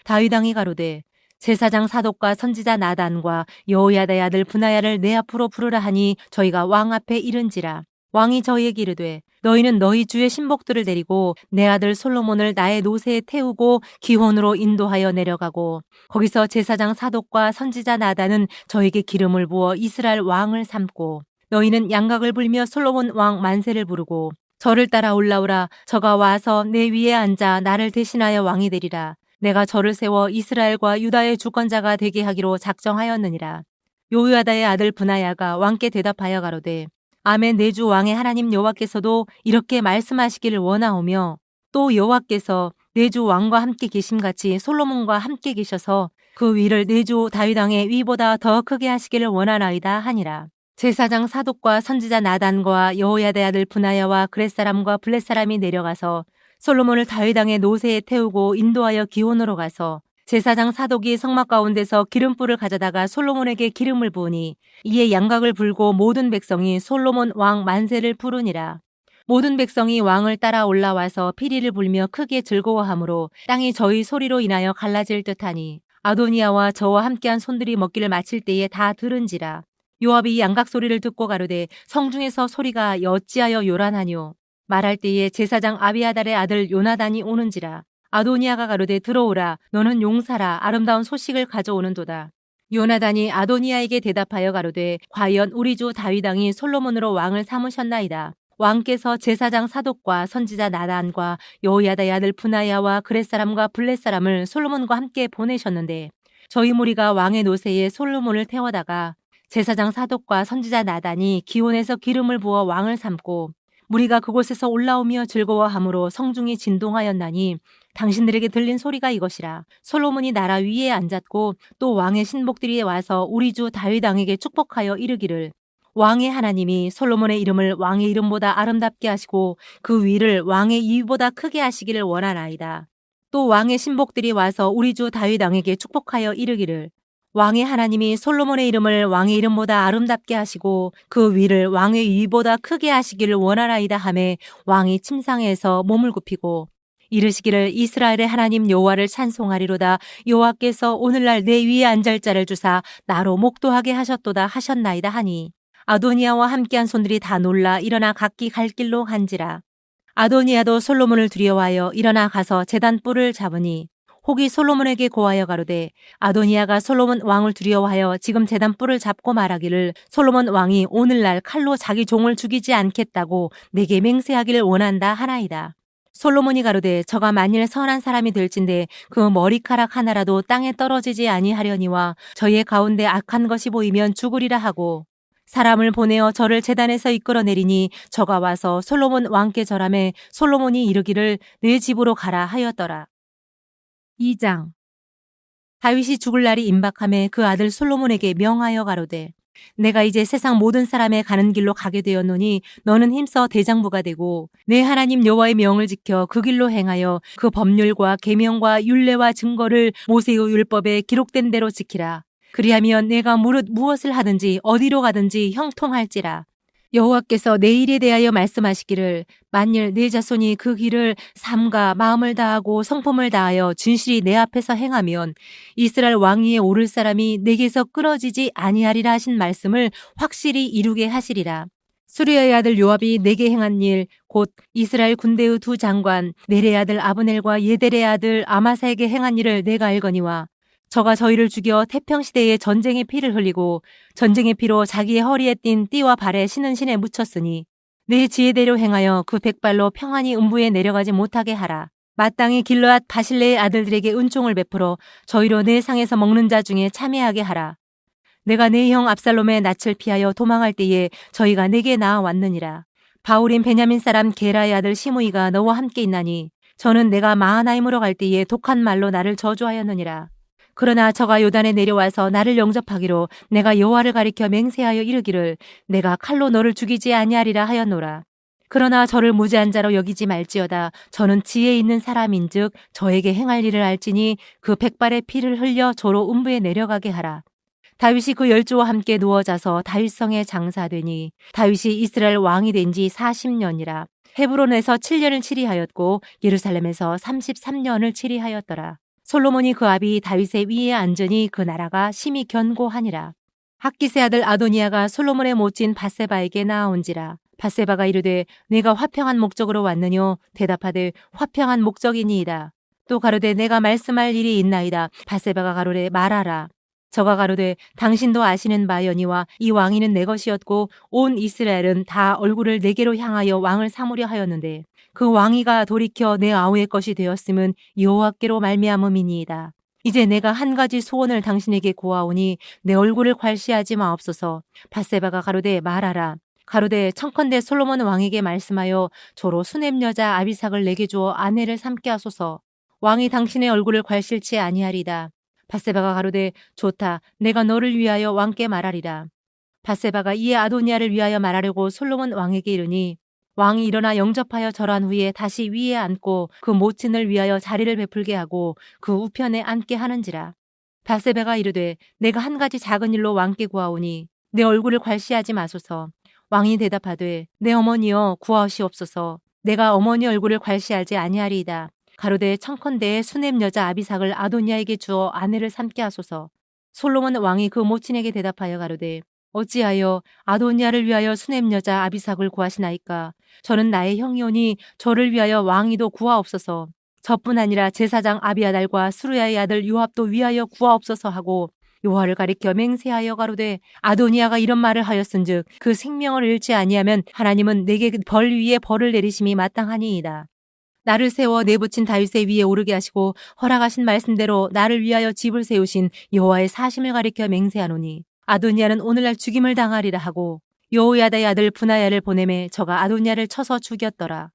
다윗 왕이 가로되 제사장 사독과 선지자 나단과 여호야다의 아들 브나야를 내 앞으로 부르라 하니 저희가 왕 앞에 이른지라. 왕이 저희에게 이르되 너희는 너희 주의 신복들을 데리고 내 아들 솔로몬을 나의 노새에 태우고 기혼으로 인도하여 내려가고 거기서 제사장 사독과 선지자 나단은 저에게 기름을 부어 이스라엘 왕을 삼고 너희는 양각을 불며 솔로몬 왕 만세를 부르고 저를 따라 올라오라. 저가 와서 내 위에 앉아 나를 대신하여 왕이 되리라. 내가 저를 세워 이스라엘과 유다의 주권자가 되게 하기로 작정하였느니라. 요야다의 아들 브나야가 왕께 대답하여 가로되 아멘. 내 주 왕의 하나님 여호와께서도 이렇게 말씀하시기를 원하오며 또 여호와께서 내 주 왕과 함께 계심같이 솔로몬과 함께 계셔서 그 위를 내 주 다윗 왕의 위보다 더 크게 하시기를 원하나이다 하니라. 제사장 사독과 선지자 나단과 여호야다의 아들 브나야와 그렛 사람과 블렛 사람이 내려가서 솔로몬을 다윗 왕의 노새에 태우고 인도하여 기혼으로 가서 제사장 사독이 성막 가운데서 기름불을 가져다가 솔로몬에게 기름을 부으니 이에 양각을 불고 모든 백성이 솔로몬 왕 만세를 부르니라. 모든 백성이 왕을 따라 올라와서 피리를 불며 크게 즐거워하므로 땅이 저희 소리로 인하여 갈라질 듯하니 아도니아와 저와 함께한 손들이 먹기를 마칠 때에 다 들은지라. 요압이 양각 소리를 듣고 가로되 성중에서 소리가 어찌하여 요란하뇨. 말할 때에 제사장 아비아달의 아들 요나단이 오는지라. 아도니아가 가로되 들어오라. 너는 용사라. 아름다운 소식을 가져오는도다. 요나단이 아도니아에게 대답하여 가로되 과연 우리 주 다윗 왕이 솔로몬으로 왕을 삼으셨나이다. 왕께서 제사장 사독과 선지자 나단과 여호야다의 아들 브나야와 그렛 사람과 블렛 사람을 솔로몬과 함께 보내셨는데 저희 무리가 왕의 노새에 솔로몬을 태워다가 제사장 사독과 선지자 나단이 기온에서 기름을 부어 왕을 삼고 무리가 그곳에서 올라오며 즐거워하므로 성중이 진동하였나니 당신들에게 들린 소리가 이것이라. 솔로몬이 나라 위에 앉았고 또 왕의 신복들이 와서 우리 주 다윗 왕에게 축복하여 이르기를 왕의 하나님이 솔로몬의 이름을 왕의 이름보다 아름답게 하시고 그 위를 왕의 위보다 크게 하시기를 원하나이다. 또 왕의 신복들이 와서 우리 주 다윗 왕에게 축복하여 이르기를 왕의 하나님이 솔로몬의 이름을 왕의 이름보다 아름답게 하시고 그 위를 왕의 위보다 크게 하시기를 원하나이다 하매 왕이 침상에서 몸을 굽히고 이르시기를 이스라엘의 하나님 여호와를 찬송하리로다. 여호와께서 오늘날 내 위에 앉을 자를 주사 나로 목도하게 하셨도다 하셨나이다 하니 아도니아와 함께한 손들이 다 놀라 일어나 각기 갈 길로 간지라. 아도니아도 솔로몬을 두려워하여 일어나 가서 제단 뿔을 잡으니 혹이 솔로몬에게 고하여 가로되 아도니아가 솔로몬 왕을 두려워하여 지금 제단 뿔을 잡고 말하기를 솔로몬 왕이 오늘날 칼로 자기 종을 죽이지 않겠다고 내게 맹세하기를 원한다 하나이다. 솔로몬이 가로되 저가 만일 선한 사람이 될진데 그 머리카락 하나라도 땅에 떨어지지 아니하려니와 저의 가운데 악한 것이 보이면 죽으리라 하고 사람을 보내어 저를 제단에서 이끌어내리니 저가 와서 솔로몬 왕께 절하매 솔로몬이 이르기를 내 집으로 가라 하였더라. 2장. 다윗이 죽을 날이 임박하매 그 아들 솔로몬에게 명하여 가로되 내가 이제 세상 모든 사람의 가는 길로 가게 되었노니 너는 힘써 대장부가 되고 내 하나님 여호와의 명을 지켜 그 길로 행하여 그 법률과 계명과 율례와 증거를 모세의 율법에 기록된 대로 지키라. 그리하면 내가 무릇 무엇을 하든지 어디로 가든지 형통할지라. 여호와께서 내 일에 대하여 말씀하시기를 만일 내 자손이 그 길을 삶과 마음을 다하고 성품을 다하여 진실이 내 앞에서 행하면 이스라엘 왕위에 오를 사람이 내게서 끊어지지 아니하리라 하신 말씀을 확실히 이루게 하시리라. 수르야의 아들 요압이 내게 행한 일, 곧 이스라엘 군대의 두 장관 네레의 아들 아브넬과 예델의 아들 아마사에게 행한 일을 내가 알거니와 저가 저희를 죽여 태평시대에 전쟁의 피를 흘리고 전쟁의 피로 자기의 허리에 띤 띠와 발에 신은 신에 묻혔으니 내 지혜대로 행하여 그 백발로 평안히 음부에 내려가지 못하게 하라. 마땅히 길르앗 바실레의 아들들에게 은총을 베풀어 저희로 내 상에서 먹는 자 중에 참여하게 하라. 내가 내 형 압살롬의 낯을 피하여 도망할 때에 저희가 내게 나아왔느니라. 바울인 베냐민 사람 게라의 아들 시므이가 너와 함께 있나니 저는 내가 마하나임으로 갈 때에 독한 말로 나를 저주하였느니라. 그러나 저가 요단에 내려와서 나를 영접하기로 내가 여호와를 가리켜 맹세하여 이르기를 내가 칼로 너를 죽이지 아니하리라 하였노라. 그러나 저를 무죄한 자로 여기지 말지어다. 저는 지혜 있는 사람인즉 저에게 행할 일을 알지니 그 백발의 피를 흘려 저로 음부에 내려가게 하라. 다윗이 그 열조와 함께 누워 자서 다윗성에 장사되니 다윗이 이스라엘 왕이 된 지 40년이라. 헤브론에서 7년을 치리하였고 예루살렘에서 33년을 치리하였더라. 솔로몬이 그 아비 다윗의 위에 앉으니 그 나라가 심히 견고하니라. 학기세 아들 아도니아가 솔로몬의 모친 밧세바에게 나아온지라. 밧세바가 이르되 내가 화평한 목적으로 왔느뇨. 대답하되 화평한 목적이니이다. 또 가로되 내가 말씀할 일이 있나이다. 밧세바가 가로되 말하라. 저가 가로되 당신도 아시는 바여니와 이 왕위는 내 것이었고 온 이스라엘은 다 얼굴을 내게로 향하여 왕을 삼으려 하였는데 그 왕위가 돌이켜 내 아우의 것이 되었음은 여호와께로 말미암음이니이다. 이제 내가 한 가지 소원을 당신에게 고하오니 내 얼굴을 괄시하지 마옵소서. 밧세바가 가로되 말하라. 가로되 청컨대 솔로몬 왕에게 말씀하여 저로 수냄 여자 아비삭을 내게 주어 아내를 삼게 하소서. 왕이 당신의 얼굴을 괄실치 아니하리다. 밧세바가 가로되 좋다. 내가 너를 위하여 왕께 말하리라. 밧세바가 이에 아도니아를 위하여 말하려고 솔로몬 왕에게 이르니 왕이 일어나 영접하여 절한 후에 다시 위에 앉고 그 모친을 위하여 자리를 베풀게 하고 그 우편에 앉게 하는지라. 밧세바가 이르되 내가 한 가지 작은 일로 왕께 구하오니 내 얼굴을 괄시하지 마소서. 왕이 대답하되 내 어머니여 구하시옵소서. 내가 어머니 얼굴을 괄시하지 아니하리이다. 가로되 청컨대 수냄 여자 아비삭을 아도니아에게 주어 아내를 삼게 하소서. 솔로몬 왕이 그 모친에게 대답하여 가로되 어찌하여 아도니아를 위하여 수냄 여자 아비삭을 구하시나이까. 저는 나의 형이오니 저를 위하여 왕위도 구하옵소서. 저뿐 아니라 제사장 아비아달과 수르야의 아들 요압도 위하여 구하옵소서 하고 여호와를 가리켜 맹세하여 가로되 아도니아가 이런 말을 하였은즉 그 생명을 잃지 아니하면 하나님은 내게 벌 위에 벌을 내리심이 마땅하니이다. 나를 세워 내부친 다윗의 위에 오르게 하시고 허락하신 말씀대로 나를 위하여 집을 세우신 여호와의 사심을 가리켜 맹세하노니 아도니아는 오늘날 죽임을 당하리라 하고 여호야다의 아들 브나야를 보내매 저가 아도니아를 쳐서 죽였더라.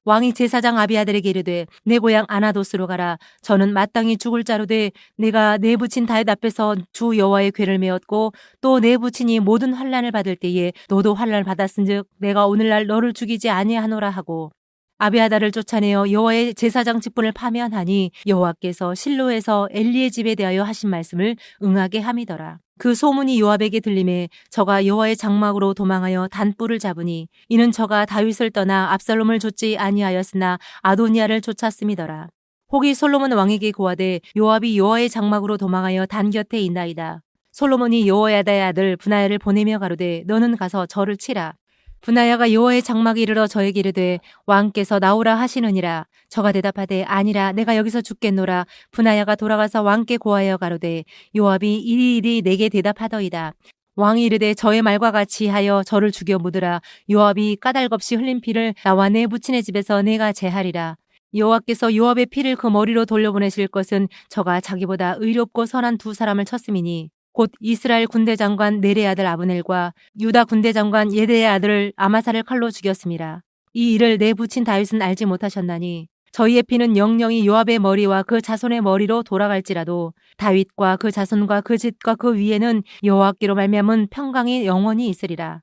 왕이 제사장 아비아들에게 이르되 내 고향 아나도스로 가라. 저는 마땅히 죽을 자로 돼 내가 내 부친 다윗 앞에서 주 여호와의 궤를 메었고 또 내 부친이 모든 환난을 받을 때에 너도 환난을 받았은즉 내가 오늘날 너를 죽이지 아니하노라 하고 아비아달을 쫓아내어 여호와의 제사장 직분을 파면하니 여호와께서 실로에서 엘리의 집에 대하여 하신 말씀을 응하게 함이더라. 그 소문이 요압에게 들림에 저가 여호와의 장막으로 도망하여 단뿔을 잡으니 이는 저가 다윗을 떠나 압살롬을 좇지 아니하였으나 아도니아를 쫓았음이더라. 혹이 솔로몬 왕에게 고하되 요압이 여호와의 장막으로 도망하여 단 곁에 있나이다. 솔로몬이 여호야다의 아들 브나야를 보내며 가로되 너는 가서 저를 치라. 브나야가 여호와의 장막에 이르러 저에게 이르되 왕께서 나오라 하시느니라. 저가 대답하되 아니라 내가 여기서 죽겠노라. 브나야가 돌아가서 왕께 고하여 가로되 요압이 이리 내게 대답하더이다. 왕이 이르되 저의 말과 같이 하여 저를 죽여 묻으라. 요압이 까닭없이 흘린 피를 나와 내 부친의 집에서 내가 제하리라. 여호와께서 요압의 피를 그 머리로 돌려보내실 것은 저가 자기보다 의롭고 선한 두 사람을 쳤음이니 곧 이스라엘 군대 장관 네레의 아들 아브넬과 유다 군대 장관 예데의 아들 아마사를 칼로 죽였습니다. 이 일을 내 부친 다윗은 알지 못하셨나니 저희의 피는 영영이 요압의 머리와 그 자손의 머리로 돌아갈지라도 다윗과 그 자손과 그 집과 그 위에는 여호와께로 말미암은 평강이 영원히 있으리라.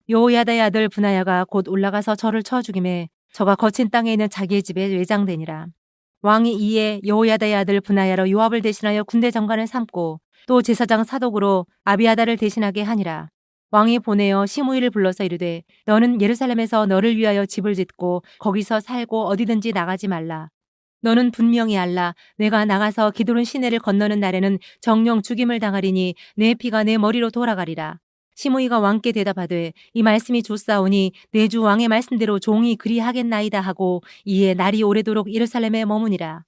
여호야다의 아들 브나야가 곧 올라가서 저를 쳐 죽임에 저가 거친 땅에 있는 자기의 집에 외장되니라. 왕이 이에 여호야다의 아들 브나야로 요압을 대신하여 군대 장관을 삼고 또 제사장 사독으로 아비아달을 대신하게 하니라. 왕이 보내어 시므이를 불러서 이르되 너는 예루살렘에서 너를 위하여 집을 짓고 거기서 살고 어디든지 나가지 말라. 너는 분명히 알라. 내가 나가서 기드론 시내를 건너는 날에는 정령 죽임을 당하리니 내 피가 내 머리로 돌아가리라. 시므이가 왕께 대답하되 이 말씀이 좋사오니 내 주 왕의 말씀대로 종이 그리하겠나이다 하고 이에 날이 오래도록 예루살렘에 머무니라.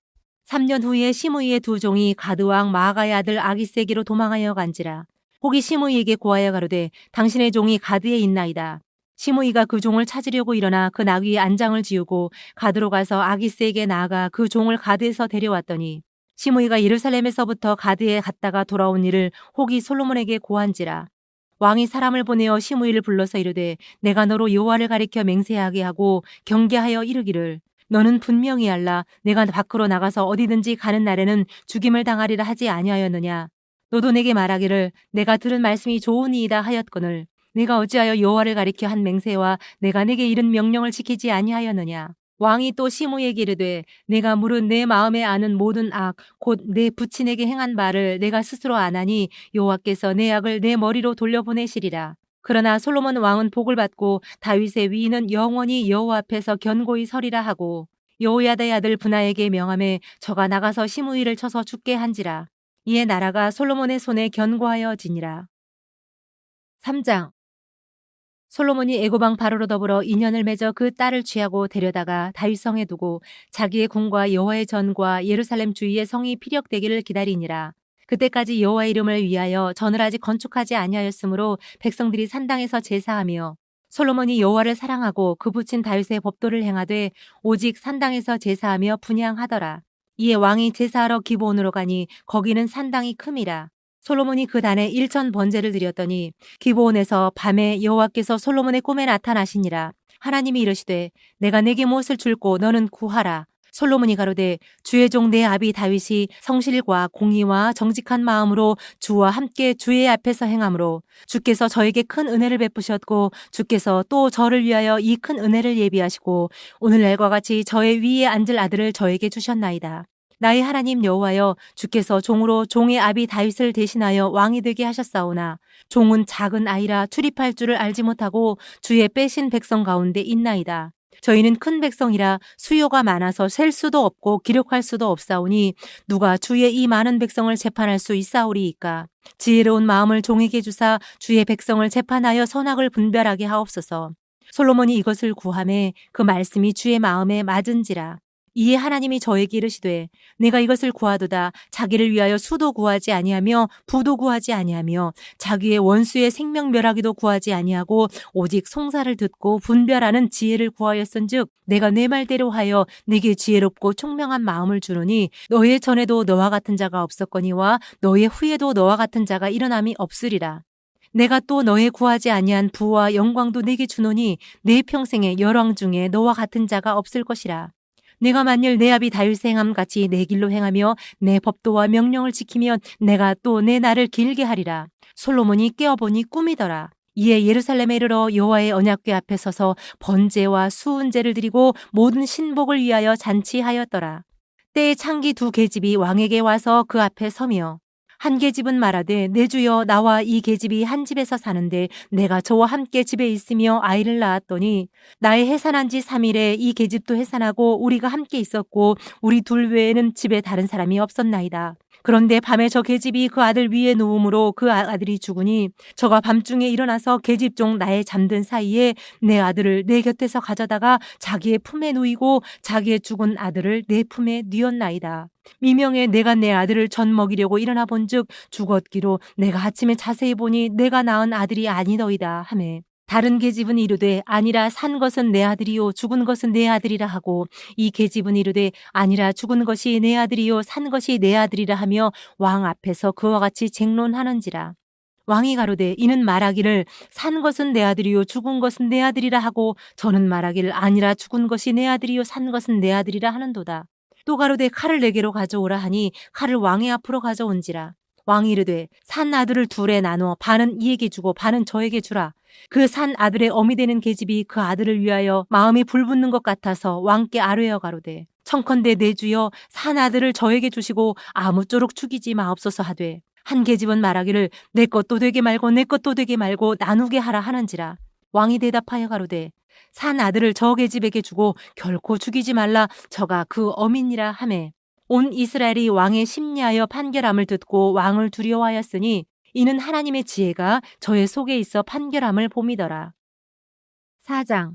3년 후에 시므이의 두 종이 가드 왕 마아가의 아들 아기스에게로 도망하여 간지라. 혹이 시므이에게 고하여 가로되 당신의 종이 가드에 있나이다. 시므이가 그 종을 찾으려고 일어나 그 나귀의 안장을 지우고 가드로 가서 아기스에게 나아가 그 종을 가드에서 데려왔더니 시므이가 예루살렘에서부터 가드에 갔다가 돌아온 일을 혹이 솔로몬에게 고한지라. 왕이 사람을 보내어 시므이를 불러서 이르되 내가 너로 여호와를 가리켜 맹세하게 하고 경계하여 이르기를 너는 분명히 알라 내가 밖으로 나가서 어디든지 가는 날에는 죽임을 당하리라 하지 아니하였느냐. 너도 내게 말하기를 내가 들은 말씀이 좋으니이다 하였거늘 내가 어찌하여 여호와를 가리켜 한 맹세와 내가 내게 이른 명령을 지키지 아니하였느냐. 왕이 또 시므이에게 이르되 내가 물은 내 마음에 아는 모든 악 곧 내 부친에게 행한 바를 내가 스스로 아나니 여호와께서 내 악을 내 머리로 돌려보내시리라. 그러나 솔로몬 왕은 복을 받고 다윗의 위인은 영원히 여호와 앞에서 견고히 서리라 하고 여호야다의 아들 분하에게 명하매 저가 나가서 시므이를 쳐서 죽게 한지라. 이에 나라가 솔로몬의 손에 견고하여지니라. 3장. 솔로몬이 애고방 바로로 더불어 인연을 맺어 그 딸을 취하고 데려다가 다윗성에 두고 자기의 궁과 여호와의 전과 예루살렘 주위의 성이 피력되기를 기다리니라. 그때까지 여호와의 이름을 위하여 전을 아직 건축하지 아니하였으므로 백성들이 산당에서 제사하며 솔로몬이 여호와를 사랑하고 그 부친 다윗의 법도를 행하되 오직 산당에서 제사하며 분향하더라. 이에 왕이 제사하러 기브온으로 가니 거기는 산당이 큼이라. 솔로몬이 그 단에 1천 번제를 드렸더니 기브온에서 밤에 여호와께서 솔로몬의 꿈에 나타나시니라. 하나님이 이르시되 내가 내게 무엇을 줄고 너는 구하라. 솔로몬이 가로되 주의 종 내 아비 다윗이 성실과 공의와 정직한 마음으로 주와 함께 주의 앞에서 행함으로 주께서 저에게 큰 은혜를 베푸셨고 주께서 또 저를 위하여 이 큰 은혜를 예비하시고 오늘날과 같이 저의 위에 앉을 아들을 저에게 주셨나이다. 나의 하나님 여호와여 주께서 종으로 종의 아비 다윗을 대신하여 왕이 되게 하셨사오나 종은 작은 아이라 출입할 줄을 알지 못하고 주의 빼신 백성 가운데 있나이다. 저희는 큰 백성이라 수요가 많아서 셀 수도 없고 기록할 수도 없사오니 누가 주의 이 많은 백성을 재판할 수 있사오리이까. 지혜로운 마음을 종에게 주사 주의 백성을 재판하여 선악을 분별하게 하옵소서. 솔로몬이 이것을 구하매 그 말씀이 주의 마음에 맞은지라. 이에 하나님이 저에게 이르시되 내가 이것을 구하도다. 자기를 위하여 수도 구하지 아니하며 부도 구하지 아니하며 자기의 원수의 생명 멸하기도 구하지 아니하고 오직 송사를 듣고 분별하는 지혜를 구하였은즉 내가 내 말대로 하여 네게 지혜롭고 총명한 마음을 주노니 너의 전에도 너와 같은 자가 없었거니와 너의 후에도 너와 같은 자가 일어남이 없으리라. 내가 또 너의 구하지 아니한 부와 영광도 네게 주노니 내 평생에 열왕 중에 너와 같은 자가 없을 것이라. 내가 만일 내 아비 다윗의 행함 같이 내 길로 행하며 내 법도와 명령을 지키면 내가 또 내 날을 길게 하리라. 솔로몬이 깨어보니 꿈이더라. 이에 예루살렘에 이르러 여호와의 언약궤 앞에 서서 번제와 수은제를 드리고 모든 신복을 위하여 잔치하였더라. 때에 창기 두 계집이 왕에게 와서 그 앞에 서며 한 계집은 말하되 내 주여 나와 이 계집이 한 집에서 사는데 내가 저와 함께 집에 있으며 아이를 낳았더니 나의 해산한 지 3일에 이 계집도 해산하고 우리가 함께 있었고 우리 둘 외에는 집에 다른 사람이 없었나이다. 그런데 밤에 저 계집이 그 아들 위에 누움으로 그 아들이 죽으니 저가 밤중에 일어나서 계집종 나의 잠든 사이에 내 아들을 내 곁에서 가져다가 자기의 품에 누이고 자기의 죽은 아들을 내 품에 뉘었나이다. 미명에 내가 내 아들을 젖 먹이려고 일어나 본즉 죽었기로 내가 아침에 자세히 보니 내가 낳은 아들이 아니더이다 하매 다른 계집은 이르되 아니라 산 것은 내 아들이요 죽은 것은 내 아들이라 하고 이 계집은 이르되 아니라 죽은 것이 내 아들이요 산 것이 내 아들이라 하며 왕 앞에서 그와 같이 쟁론하는지라. 왕이 가로되 이는 말하기를 산 것은 내 아들이요 죽은 것은 내 아들이라 하고 저는 말하기를 아니라 죽은 것이 내 아들이요 산 것은 내 아들이라 하는도다. 또 가로되 칼을 내게로 가져오라 하니 칼을 왕의 앞으로 가져온지라. 왕이 이르되 산 아들을 둘에 나누어 반은 이에게 주고 반은 저에게 주라. 그 산 아들의 어미 되는 계집이 그 아들을 위하여 마음이 불붙는 것 같아서 왕께 아뢰어 가로되 청컨대 내 주여 산 아들을 저에게 주시고 아무쪼록 죽이지 마옵소서 하되 한 계집은 말하기를 내 것도 되게 말고 내 것도 되게 말고 나누게 하라 하는지라. 왕이 대답하여 가로되 산 아들을 저 계집에게 주고 결코 죽이지 말라 저가 그 어민이라 하매 온 이스라엘이 왕의 심리하여 판결함을 듣고 왕을 두려워하였으니 이는 하나님의 지혜가 저의 속에 있어 판결함을 봄이더라. 4장.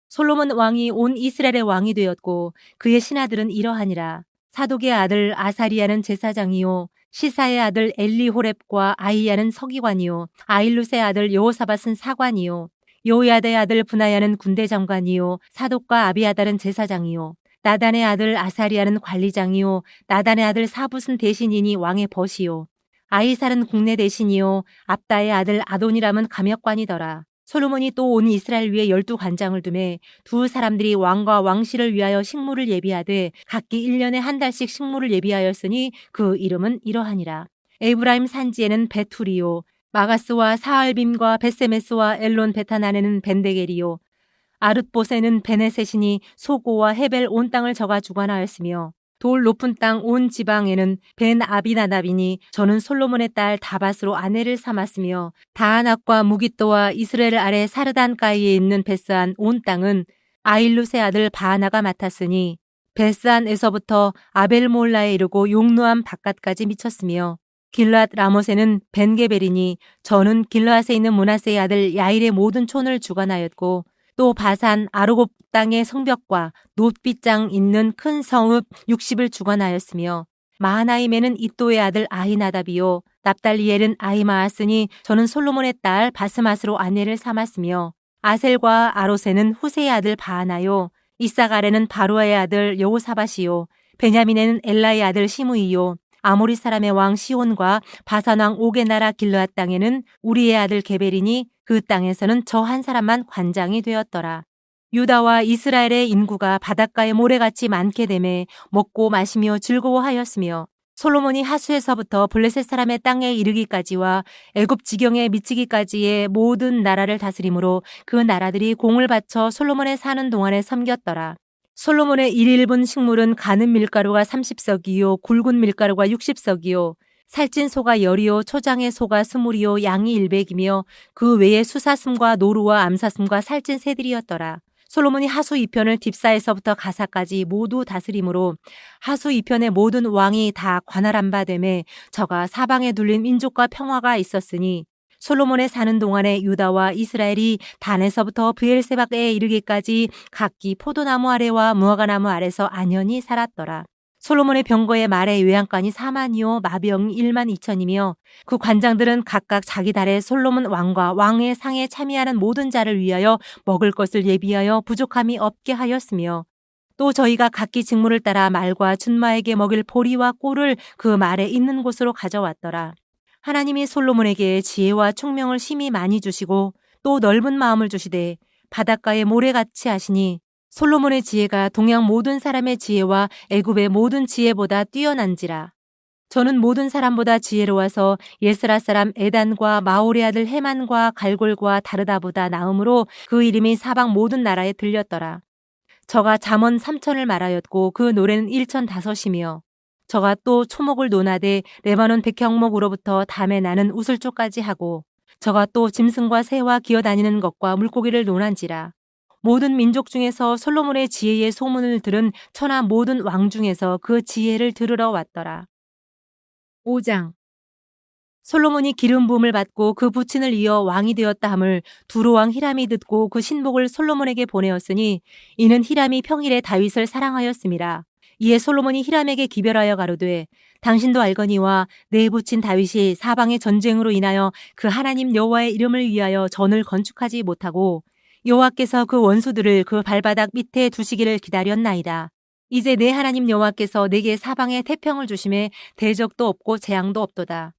솔로몬 왕이 온 이스라엘의 왕이 되었고 그의 신하들은 이러하니라. 사독의 아들 아사리야는 제사장이요, 시사의 아들 엘리호렙과 아이야는 서기관이요, 아일룻의 아들 여호사밧은 사관이요, 요야다의 아들 분하야는 군대장관이요, 사독과 아비아달은 제사장이요, 나단의 아들 아사리야는 관리장이요, 나단의 아들 사붓은 대신이니 왕의 벗이요, 아이살은 국내 대신이요, 압다의 아들 아도니람은 감역관이더라. 솔로몬이 또 온 이스라엘 위에 12관장을 두매 두 사람들이 왕과 왕실을 위하여 식물을 예비하되 각기 1년에 한 달씩 식물을 예비하였으니 그 이름은 이러하니라. 에브라임 산지에는 베투리요, 마가스와 사알빔과 베세메스와 엘론 베타난에는 벤데겔이요, 아룻보세는 베네셋이니 소고와 헤벨 온 땅을 저가 주관하였으며 돌 높은 땅 온 지방에는 벤 아비나답이니 저는 솔로몬의 딸 다밧으로 아내를 삼았으며 다하낙과 무깃도와 이스라엘 아래 사르단가이에 있는 베스안 온 땅은 아일룻의 아들 바하나가 맡았으니 베스안에서부터 아벨몰라에 이르고 용노암 바깥까지 미쳤으며 길앗 라못에는 벤게벨이니 저는 길앗에 있는 므낫세의 아들 야일의 모든 촌을 주관하였고 또 바산 아르곱 땅의 성벽과 놋빗장 있는 큰 성읍 60을 주관하였으며 마하나임에는 이또의 아들 아히나답이요 납달리엘은 아히마아스니 저는 솔로몬의 딸 바스맛으로 아내를 삼았으며 아셀과 아로세는 후세의 아들 바하나요 이사갈에는 바루아의 아들 여호사밧이요 베냐민에는 엘라의 아들 시므이요 아모리 사람의 왕 시온과 바산 왕 옥의 나라 길르앗 땅에는 우리의 아들 게벨이니 그 땅에서는 저 한 사람만 관장이 되었더라. 유다와 이스라엘의 인구가 바닷가의 모래같이 많게 되매 먹고 마시며 즐거워하였으며 솔로몬이 하수에서부터 블레셋 사람의 땅에 이르기까지와 애굽 지경에 미치기까지의 모든 나라를 다스림으로 그 나라들이 공을 바쳐 솔로몬에 사는 동안에 섬겼더라. 솔로몬의 일일분 식물은 가는 밀가루가 30석이요 굵은 밀가루가 60석이요 살찐 소가 10이요 초장의 소가 20이요 양이 100이며 그 외에 수사슴과 노루와 암사슴과 살찐 새들이었더라. 솔로몬이 하수 2편을 딥사에서부터 가사까지 모두 다스림으로 하수 2편의 모든 왕이 다 관할한 바 되매 저가 사방에 둘린 민족과 평화가 있었으니 솔로몬에 사는 동안에 유다와 이스라엘이 단에서부터 브엘세박에 이르기까지 각기 포도나무 아래와 무화과나무 아래서 안연히 살았더라. 솔로몬의 병거의 말의 외양간이 4만이요 마병이 1만 2천이며 그 관장들은 각각 자기 달에 솔로몬 왕과 왕의 상에 참여하는 모든 자를 위하여 먹을 것을 예비하여 부족함이 없게 하였으며 또 저희가 각기 직무를 따라 말과 준마에게 먹일 보리와 꿀을 그 말에 있는 곳으로 가져왔더라. 하나님이 솔로몬에게 지혜와 총명을 심히 많이 주시고 또 넓은 마음을 주시되 바닷가에 모래같이 하시니 솔로몬의 지혜가 동양 모든 사람의 지혜와 애굽의 모든 지혜보다 뛰어난지라. 저는 모든 사람보다 지혜로워서 예스라 사람 에단과 마올의 아들 헤만과 갈골과 다르다보다 나음으로 그 이름이 사방 모든 나라에 들렸더라. 저가 잠언 3천을 말하였고 그 노래는 1,005이며 저가 또 초목을 논하되 레바논 백향목으로부터 담에 나는 우슬초까지 하고 저가 또 짐승과 새와 기어다니는 것과 물고기를 논한지라. 모든 민족 중에서 솔로몬의 지혜의 소문을 들은 천하 모든 왕 중에서 그 지혜를 들으러 왔더라. 5장. 솔로몬이 기름 부음을 받고 그 부친을 이어 왕이 되었다 함을 두로 왕 히람이 듣고 그 신복을 솔로몬에게 보내었으니 이는 히람이 평일에 다윗을 사랑하였음이라. 이에 솔로몬이 히람에게 기별하여 가로되 당신도 알거니와 내 부친 다윗이 사방의 전쟁으로 인하여 그 하나님 여호와의 이름을 위하여 전을 건축하지 못하고 여호와께서 그 원수들을 그 발바닥 밑에 두시기를 기다렸나이다. 이제 내 하나님 여호와께서 내게 사방에 태평을 주심에 대적도 없고 재앙도 없도다.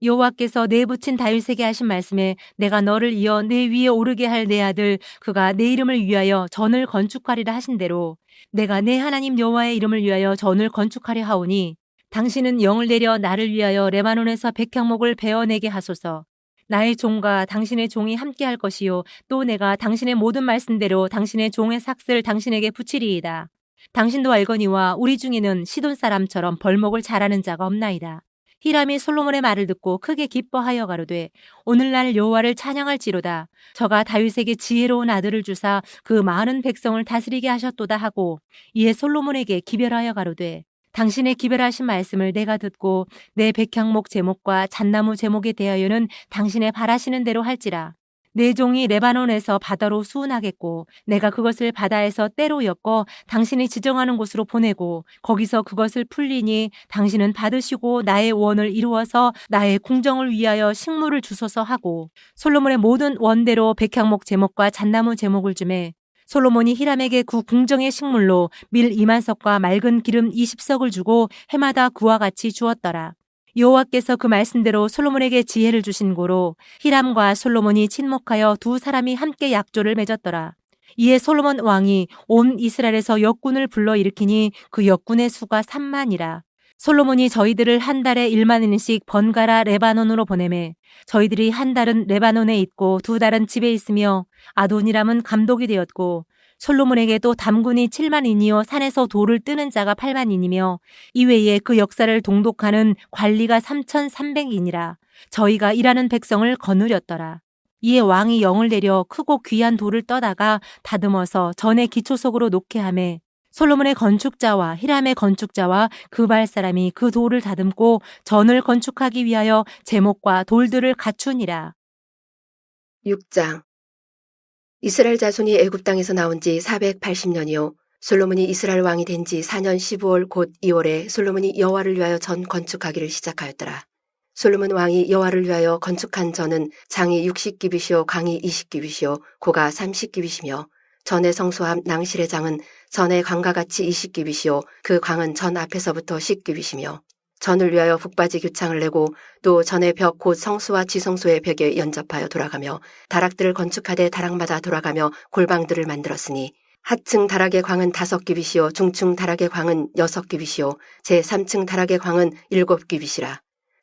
여호와께서 내 부친 다윗에게 하신 말씀에 내가 너를 이어 내 위에 오르게 할 내 아들 그가 내 이름을 위하여 전을 건축하리라 하신 대로 내가 내 하나님 여호와의 이름을 위하여 전을 건축하려 하오니 당신은 영을 내려 나를 위하여 레바논에서 백향목을 베어내게 하소서. 나의 종과 당신의 종이 함께할 것이요 또 내가 당신의 모든 말씀대로 당신의 종의 삭슬 당신에게 붙이리이다. 당신도 알거니와 우리 중에는 시돈 사람처럼 벌목을 잘하는 자가 없나이다. 히람이 솔로몬의 말을 듣고 크게 기뻐하여 가로되 오늘날 여호와를 찬양할지로다. 저가 다윗에게 지혜로운 아들을 주사 그 많은 백성을 다스리게 하셨도다 하고 이에 솔로몬에게 기별하여 가로되 당신의 기별하신 말씀을 내가 듣고 내 백향목 제목과 잣나무 제목에 대하여는 당신의 바라시는 대로 할지라. 내 종이 레바논에서 바다로 수운하겠고 내가 그것을 바다에서 때로 엮어 당신이 지정하는 곳으로 보내고 거기서 그것을 풀리니 당신은 받으시고 나의 원을 이루어서 나의 궁정을 위하여 식물을 주소서 하고 솔로몬의 모든 원대로 백향목 제목과 잣나무 제목을 주매 솔로몬이 히람에게 그 궁정의 식물로 밀 2만 석과 맑은 기름 20석을 주고 해마다 그와 같이 주었더라. 여호와께서 그 말씀대로 솔로몬에게 지혜를 주신 고로 히람과 솔로몬이 친목하여 두 사람이 함께 약조를 맺었더라. 이에 솔로몬 왕이 온 이스라엘에서 역군을 불러일으키니 그 역군의 수가 3만이라. 솔로몬이 저희들을 한 달에 1만인씩 번갈아 레바논으로 보내매 저희들이 한 달은 레바논에 있고 두 달은 집에 있으며 아도니람은 감독이 되었고 솔로몬에게 또 담군이 7만인이요 산에서 돌을 뜨는 자가 8만인이며 이외에 그 역사를 동독하는 관리가 3,300인이라. 저희가 일하는 백성을 거느렸더라. 이에 왕이 영을 내려 크고 귀한 돌을 떠다가 다듬어서 전의 기초 속으로 놓게 하매 솔로몬의 건축자와 히람의 건축자와 그발 사람이 그 돌을 다듬고 전을 건축하기 위하여 제목과 돌들을 갖추니라. 6장. 이스라엘 자손이 애굽 땅에서 나온 지 480년이요 솔로몬이 이스라엘 왕이 된 지 4년 15월 곧 2월에 솔로몬이 여호와를 위하여 전 건축하기를 시작하였더라. 솔로몬 왕이 여호와를 위하여 건축한 전은 장이 60규빗이요 강이 20규빗이요 고가 30규빗이며 전의 성소함 낭실의 장은 전의 광과 같이 20규빗이요 그 광은 전 앞에서부터 10규빗이며 전을 위하여 북바지 규창을 내고 또 전의 벽 곧 성소와 지성소의 벽에 연접하여 돌아가며 다락들을 건축하되 다락마다 돌아가며 골방들을 만들었으니 하층 다락의 광은 5규빗이요 중층 다락의 광은 6규빗이요 제3층 다락의 광은 7규빗이라.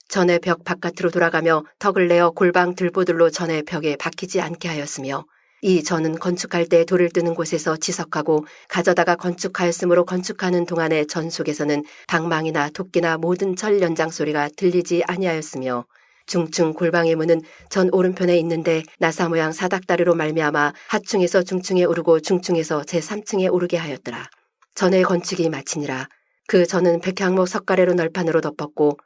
전의 벽 바깥으로 돌아가며 턱을 내어 골방 들보들로 전의 벽에 박히지 않게 하였으며 이 전은 건축할 때 돌을 뜨는 곳에서 지석하고 가져다가 건축하였으므로 건축하는 동안에 전 속에서는 방망이나 토끼나 모든 철 연장 소리가 들리지 아니하였으며 중층 골방의 문은 전 오른편에 있는데 나사 모양 사닥다리로 말미암아 하층에서 중층에 오르고 중층에서 제3층에 오르게 하였더라. 전의 건축이 마치니라. 그 전은 백향목 석가래로 널판으로 덮었고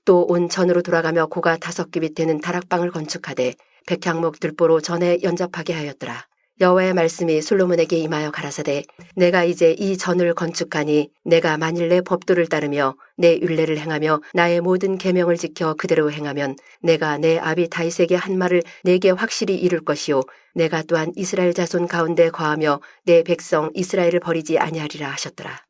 또 온 전으로 돌아가며 고가 5규빗 되는 다락방을 건축하되 백향목 들보로 전에 연접하게 하였더라. 여호와의 말씀이 솔로몬에게 임하여 가라사대 내가 이제 이 전을 건축하니 내가 만일 내 법도를 따르며 내 율례를 행하며 나의 모든 계명을 지켜 그대로 행하면 내가 내 아비 다윗에게 한 말을 내게 확실히 이룰 것이요 내가 또한 이스라엘 자손 가운데 거하며 내 백성 이스라엘을 버리지 아니하리라 하셨더라.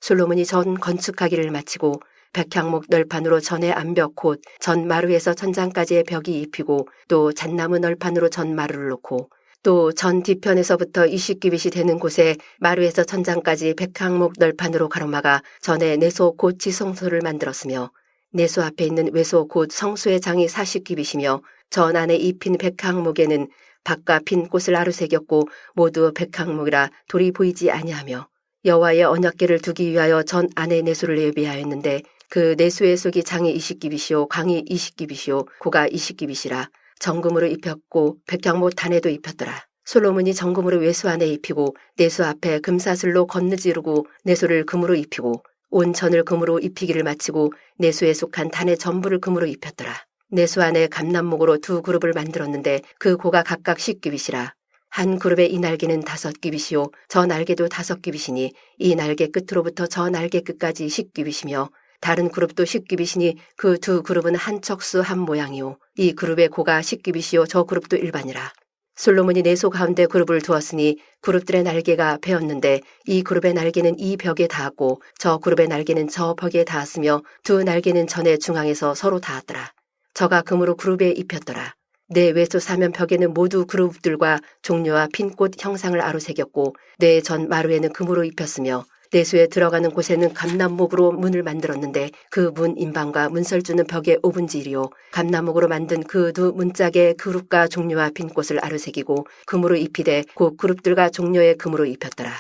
솔로몬이 전 건축하기를 마치고 백향목 널판으로 전의 암벽 곧 전 마루에서 천장까지의 벽이 입히고 또 잣나무 널판으로 전 마루를 놓고 또 전 뒤편에서부터 20규빗이 되는 곳에 마루에서 천장까지 백향목 널판으로 가로막아 전에 내소 곧 지성소를 만들었으며 내소 앞에 있는 외소 곧 성소의 장이 40규빗이며 전 안에 입힌 백향목에는 밭과 핀 꽃을 아루새겼고 모두 백향목이라 돌이 보이지 아니하며 여호와의 언약궤를 두기 위하여 전 안에 내소를 예비하였는데 그 내소의 속이 장이 20규빗이요 강이 20규빗이요 고가 20규빗이라. 정금으로 입혔고 백향목 단에도 입혔더라. 솔로몬이 정금으로 외소 안에 입히고 내소 앞에 금사슬로 건느지르고 내소를 금으로 입히고 온 전을 금으로 입히기를 마치고 내소에 속한 단의 전부를 금으로 입혔더라. 내소 안에 감남목으로 2그룹을 만들었는데 그 고가 각각 10규빗이라. 한 그룹의 이 날개는 5규빗이요 저 날개도 5규빗이니 이 날개 끝으로부터 저 날개 끝까지 10규빗이며 다른 그룹도 10규빗이니 그 2그룹은 한 척수 한 모양이요 이 그룹의 고가 10규빗이요 저 그룹도 일반이라. 솔로몬이 내소 가운데 그룹을 두었으니 그룹들의 날개가 베었는데 이 그룹의 날개는 이 벽에 닿았고 저 그룹의 날개는 저 벽에 닿았으며 두 날개는 전의 중앙에서 서로 닿았더라. 저가 금으로 그룹에 입혔더라. 내 외소 사면 벽에는 모두 그룹들과 종려와 핀꽃 형상을 아루새겼고 내 전 마루에는 금으로 입혔으며 내소에 들어가는 곳에는 감남목으로 문을 만들었는데 그 문 인방과 문설주는 벽에 5분지이요 감남목으로 만든 그 두 문짝에 그룹과 종려와 핀꽃을 아루새기고 금으로 입히되 그 그룹들과 종려의 금으로 입혔더라.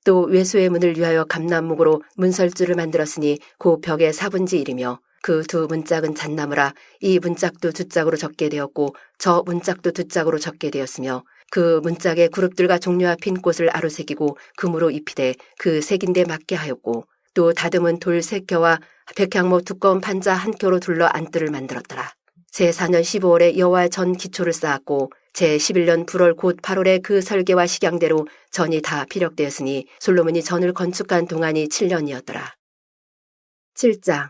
또 외소의 문을 위하여 감남목으로 문설주를 만들었으니 그 벽에 4분지이며 그 두 문짝은 잣나무라. 이 문짝도 2짝으로 적게 되었고 저 문짝도 2짝으로 적게 되었으며 그 문짝에 그룹들과 종려와 핀꽃을 아루새기고 금으로 입히되 그 색인데 맞게 하였고 또 다듬은 돌 3켜와 백향목 두꺼운 판자 1켜로 둘러 안뜰을 만들었더라. 제4년 15월에 여호와의 전 기초를 쌓았고 제11년 9월 곧 8월에 그 설계와 식양대로 전이 다 피력되었으니 솔로몬이 전을 건축한 동안이 7년이었더라. 7장.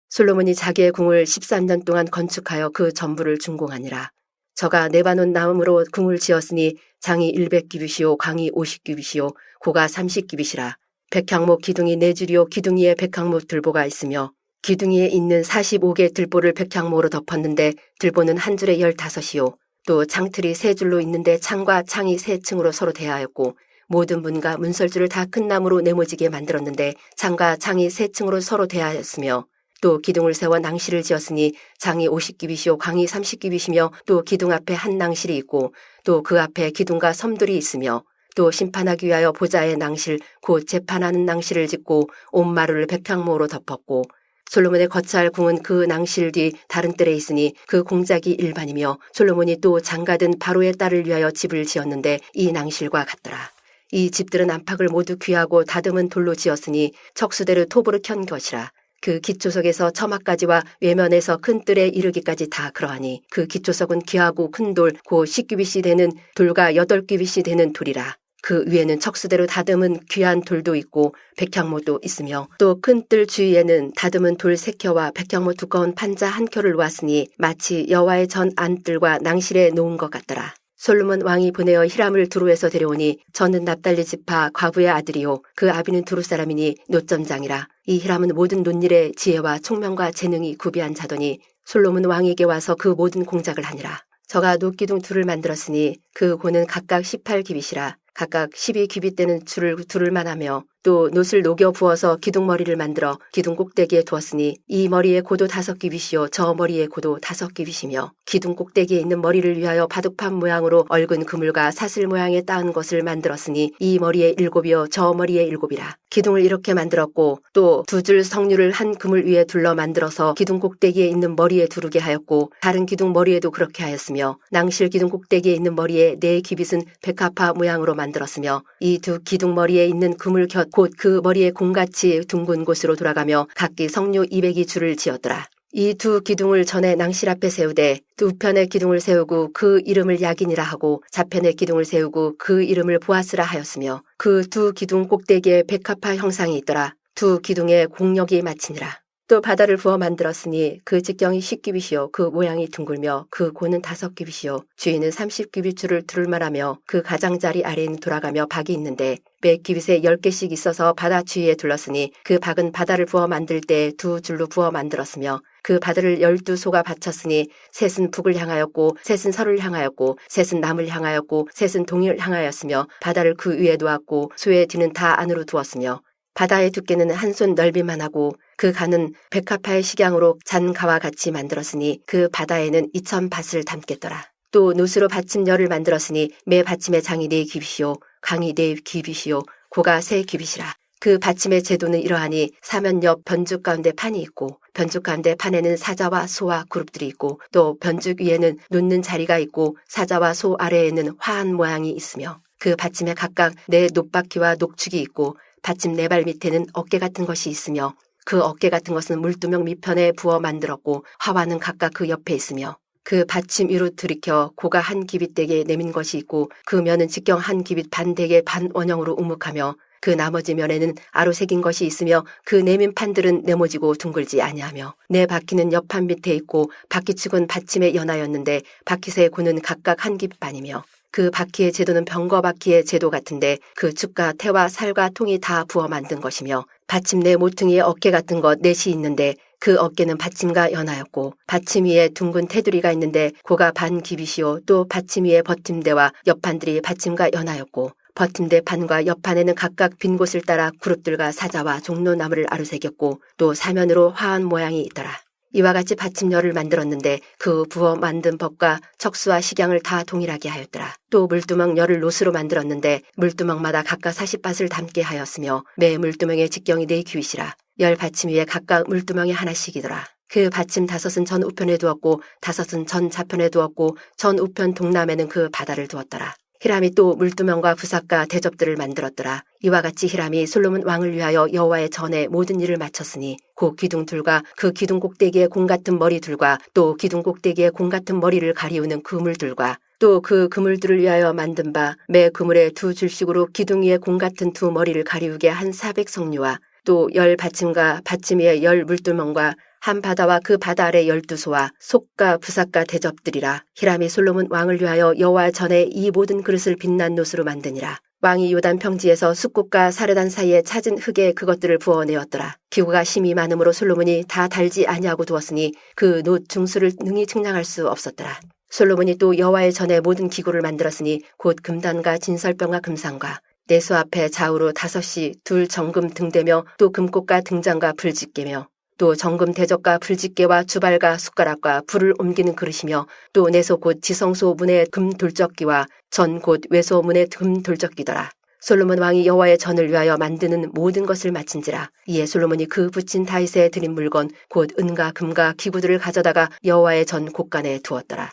솔로몬이 자기의 궁을 13년 동안 건축하여 그 전부를 준공하니라. 저가 네바논 나무로 궁을 지었으니 장이 100규빗이요 강이 50규빗이요 고가 30규빗이라. 백향목 기둥이 4줄이요 기둥이에 백향목 들보가 있으며 기둥이에 있는 45개 들보를 백향목으로 덮었는데 들보는 한 줄에 15이요 또 창틀이 3줄로 있는데 창과 창이 3층으로 서로 대하였고 모든 문과 문설주를 다 큰 나무로 네모지게 만들었는데 창과 창이 3층으로 서로 대하였으며 또 기둥을 세워 낭실을 지었으니 장이 50규빗이요 강이 30규빗이며 또 기둥 앞에 한 낭실이 있고 또 그 앞에 기둥과 섬들이 있으며 또 심판하기 위하여 보좌의 낭실 곧 재판하는 낭실을 짓고 온 마루를 백향목으로 덮었고 솔로몬의 거처할 궁은 그 낭실 뒤 다른 뜰에 있으니 그 공작이 일반이며 솔로몬이 또 장가든 바로의 딸을 위하여 집을 지었는데 이 낭실과 같더라. 이 집들은 안팎을 모두 귀하고 다듬은 돌로 지었으니 척수대로 톱으로 켠 것이라. 그 기초석에서 처마까지와 외면에서 큰 뜰에 이르기까지 다 그러하니 그 기초석은 귀하고 큰 돌 곧 10규빗이 되는 돌과 8규빗이 되는 돌이라. 그 위에는 척수대로 다듬은 귀한 돌도 있고 백향목도 있으며 또 큰 뜰 주위에는 다듬은 돌 3켜와 백향목 두꺼운 판자 1켜를 놓았으니 마치 여호와의 전 안뜰과 낭실에 놓은 것 같더라. 솔로몬 왕이 보내어 히람을 두로에서 데려오니 저는 납달리 지파 과부의 아들이요 그 아비는 두루 사람이니 노점장이라. 이 히람은 모든 논일에 지혜와 총명과 재능이 구비한 자더니 솔로몬 왕에게 와서 그 모든 공작을 하니라. 저가 노기둥 둘을 만들었으니 그 고는 각각 18규빗이라. 각각 12규빗 되는 줄을 두를만 하며 또 놋을 녹여 부어서 기둥머리를 만들어 기둥 꼭대기에 두었으니 이 머리의 고도 5규빗이요 저 머리의 고도 5규빗이며 기둥 꼭대기에 있는 머리를 위하여 바둑판 모양으로 얽은 그물과 사슬 모양의 따은 것을 만들었으니 이 머리에 7이요 저 머리에 7이라. 기둥을 이렇게 만들었고 또 2줄 석류를 한 그물 위에 둘러 만들어서 기둥 꼭대기에 있는 머리에 두르게 하였고 다른 기둥 머리에도 그렇게 하였으며 낭실 기둥 꼭대기에 있는 머리에 4규빗은 백합화 모양으로 만들었으며 이 2 기둥 머리에 있는 그물 곁 곧 그 머리에 공같이 둥근 곳으로 돌아가며 각기 석류 200이 줄을 지었더라. 이 2 기둥을 전에 낭실 앞에 세우되 2편의 기둥을 세우고 그 이름을 야긴이라 하고 좌편의 기둥을 세우고 그 이름을 보아스라 하였으며 그 2 기둥 꼭대기에 백합화 형상이 있더라. 2 기둥에 공력이 마치니라. 또 바다를 부어 만들었으니 그 직경이 10규빗이요 그 모양이 둥글며 그 고는 5규빗이요 주위는 30규빗 줄을 두를만하며 그 가장자리 아래에는 돌아가며 박이 있는데 매 규빗에 10개씩 있어서 바다 주위에 둘렀으니 그 박은 바다를 부어 만들 때 2줄로 부어 만들었으며 그 바다를 12소가 바쳤으니 셋은 북을 향하였고 셋은 서를 향하였고 셋은 남을 향하였고 셋은 동을 향하였으며 바다를 그 위에 놓았고 소의 뒤는 다 안으로 두었으며 바다의 두께는 한 손 넓이만 하고 그 간은 백합화의 식양으로 잔가와 같이 만들었으니 그 바다에는 2000밭을 담겠더라. 또 놋으로 받침열을 만들었으니 매 받침의 장이 4규빗이요 강이 4규빗이요 고가 3규빗이라. 그 받침의 제도는 이러하니 사면 옆 변죽 가운데 판이 있고 변죽 가운데 판에는 사자와 소와 그룹들이 있고 또 변죽 위에는 놓는 자리가 있고 사자와 소 아래에는 화한 모양이 있으며 그 받침에 각각 4 놋바퀴와 녹축이 있고 받침 4발 밑에는 어깨 같은 것이 있으며 그 어깨 같은 것은 물두멍 밑편에 부어 만들었고 화환은 각각 그 옆에 있으며 그 받침 위로 들이켜 고가 한 규빗 되게 내민 것이 있고 그 면은 직경 한 규빗 반 되게 반 원형으로 우묵하며 그 나머지 면에는 아로 새긴 것이 있으며 그 내민 판들은 네모지고 둥글지 아니하며 네 바퀴는 옆판 밑에 있고 바퀴축은 받침에 연하였는데 바퀴새의 고는 각각 한 규빗 반이며 그 바퀴의 제도는 병거 바퀴의 제도 같은데 그 축과 태와 살과 통이 다 부어 만든 것이며 받침 내 모퉁이에 어깨 같은 것 4이 있는데 그 어깨는 받침과 연하였고 받침 위에 둥근 테두리가 있는데 고가 반 규빗이요 또 받침 위에 버팀대와 옆판들이 받침과 연하였고 버팀대 판과 옆판에는 각각 빈 곳을 따라 그룹들과 사자와 종로나무를 아루새겼고 또 사면으로 화한 모양이 있더라. 이와 같이 받침열을 만들었는데 그 부어 만든 법과 척수와 식양을 다 동일하게 하였더라. 또 물두멍 열을 놋으로 만들었는데 물두멍마다 각각 40밭을 담게 하였으며 매 물두멍의 직경이 4규빗이라. 열 받침 위에 각각 물두멍이 하나씩이더라. 그 받침 5은 전 우편에 두었고 5은 전 좌편에 두었고 전 우편 동남에는 그 바다를 두었더라. 히람이 또 물두멍과 부삭과 대접들을 만들었더라. 이와 같이 히람이 솔로몬 왕을 위하여 여호와의 전에 모든 일을 마쳤으니 그 기둥들과 그 기둥 꼭대기에 공 같은 머리들과 또 기둥 꼭대기에 공 같은 머리를 가리우는 그물들과 또 그 그물들을 위하여 만든 바 매 그물에 두 줄씩으로 기둥 위에 공 같은 두 머리를 가리우게 한 400성류와 또 10받침과 받침 위에 10물두멍과 한 바다와 그 바다 아래 12소와 속과 부삭과 대접들이라. 히람이 솔로몬 왕을 위하여 여호와 전에 이 모든 그릇을 빛난 놋으로 만드니라. 왕이 요단 평지에서 숫꽃과 사르단 사이에 찾은 흙에 그것들을 부어내었더라. 기구가 심히 많으므로 솔로몬이 다 달지 아니하고 두었으니 그 놋 중수를 능히 측량할 수 없었더라. 솔로몬이 또 여호와의 전에 모든 기구를 만들었으니 곧 금단과 진설병과 금상과 내수 앞에 좌우로 5시 둘 정금 등대며 또 금꽃과 등잔과 불집게며 또 정금 대접과 불집게와 주발과 숟가락과 불을 옮기는 그릇이며 또 내소 곧 지성소 문의 금 돌적기와 전 곧 외소 문의 금 돌적기더라. 솔로몬 왕이 여호와의 전을 위하여 만드는 모든 것을 마친지라. 이에 솔로몬이 그 붙인 다윗에 드린 물건 곧 은과 금과 기구들을 가져다가 여호와의 전 곳간에 두었더라.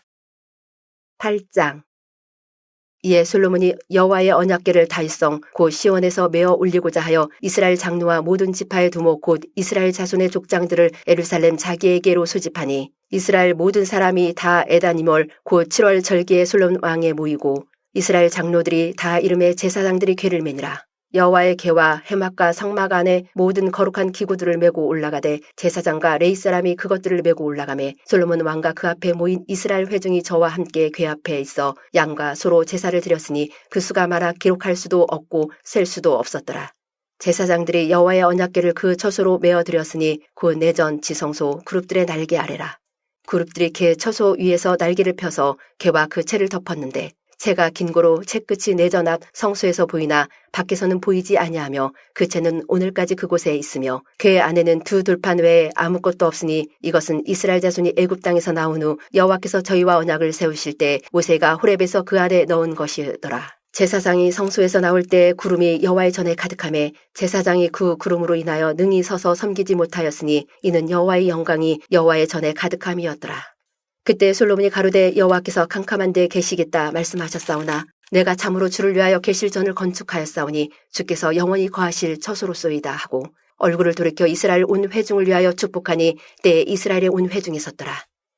8장. 이에 솔로몬이 여호와의 언약궤를 다윗성 곧 시온에서 메어 올리고자 하여 이스라엘 장로와 모든 지파의 두목 곧 이스라엘 자손의 족장들을 예루살렘 자기에게로 소집하니 이스라엘 모든 사람이 다 에다니몰 곧 7월 절기에 솔로몬 왕에 모이고 이스라엘 장로들이 다 이름에 제사장들이 궤를 매니라. 여호와의 궤와 해막과 성막 안에 모든 거룩한 기구들을 메고 올라가되 제사장과 레위 사람이 그것들을 메고 올라가매 솔로몬 왕과 그 앞에 모인 이스라엘 회중이 저와 함께 궤 앞에 있어 양과 소로 제사를 드렸으니 그 수가 많아 기록할 수도 없고 셀 수도 없었더라. 제사장들이 여호와의 언약궤를 그 처소로 메어 드렸으니 곧 내전 지성소 그룹들의 날개 아래라. 그룹들이 궤 처소 위에서 날개를 펴서 궤와 그 채를 덮었는데 채가 긴 고로 채 끝이 내전 앞 성소에서 보이나 밖에서는 보이지 아니하며 그 채는 오늘까지 그곳에 있으며 궤 안에는 두 돌판 외에 아무것도 없으니 이것은 이스라엘 자손이 애굽 땅에서 나온 후 여호와께서 저희와 언약을 세우실 때 모세가 호렙에서 그 안에 넣은 것이더라. 제사장이 성소에서 나올 때 구름이 여호와의 전에 가득하매 제사장이 그 구름으로 인하여 능히 서서 섬기지 못하였으니 이는 여호와의 영광이 여호와의 전에 가득함이었더라. 그때 솔로몬이 가로되 여호와께서 캄캄한 데 계시겠다 말씀하셨사오나 내가 참으로 주를 위하여 계실 전을 건축하였사오니 주께서 영원히 거하실 처소로소이다 하고 얼굴을 돌이켜 이스라엘 온 회중을 위하여 축복하니 때에 이스라엘의 온 회중이 섰더라.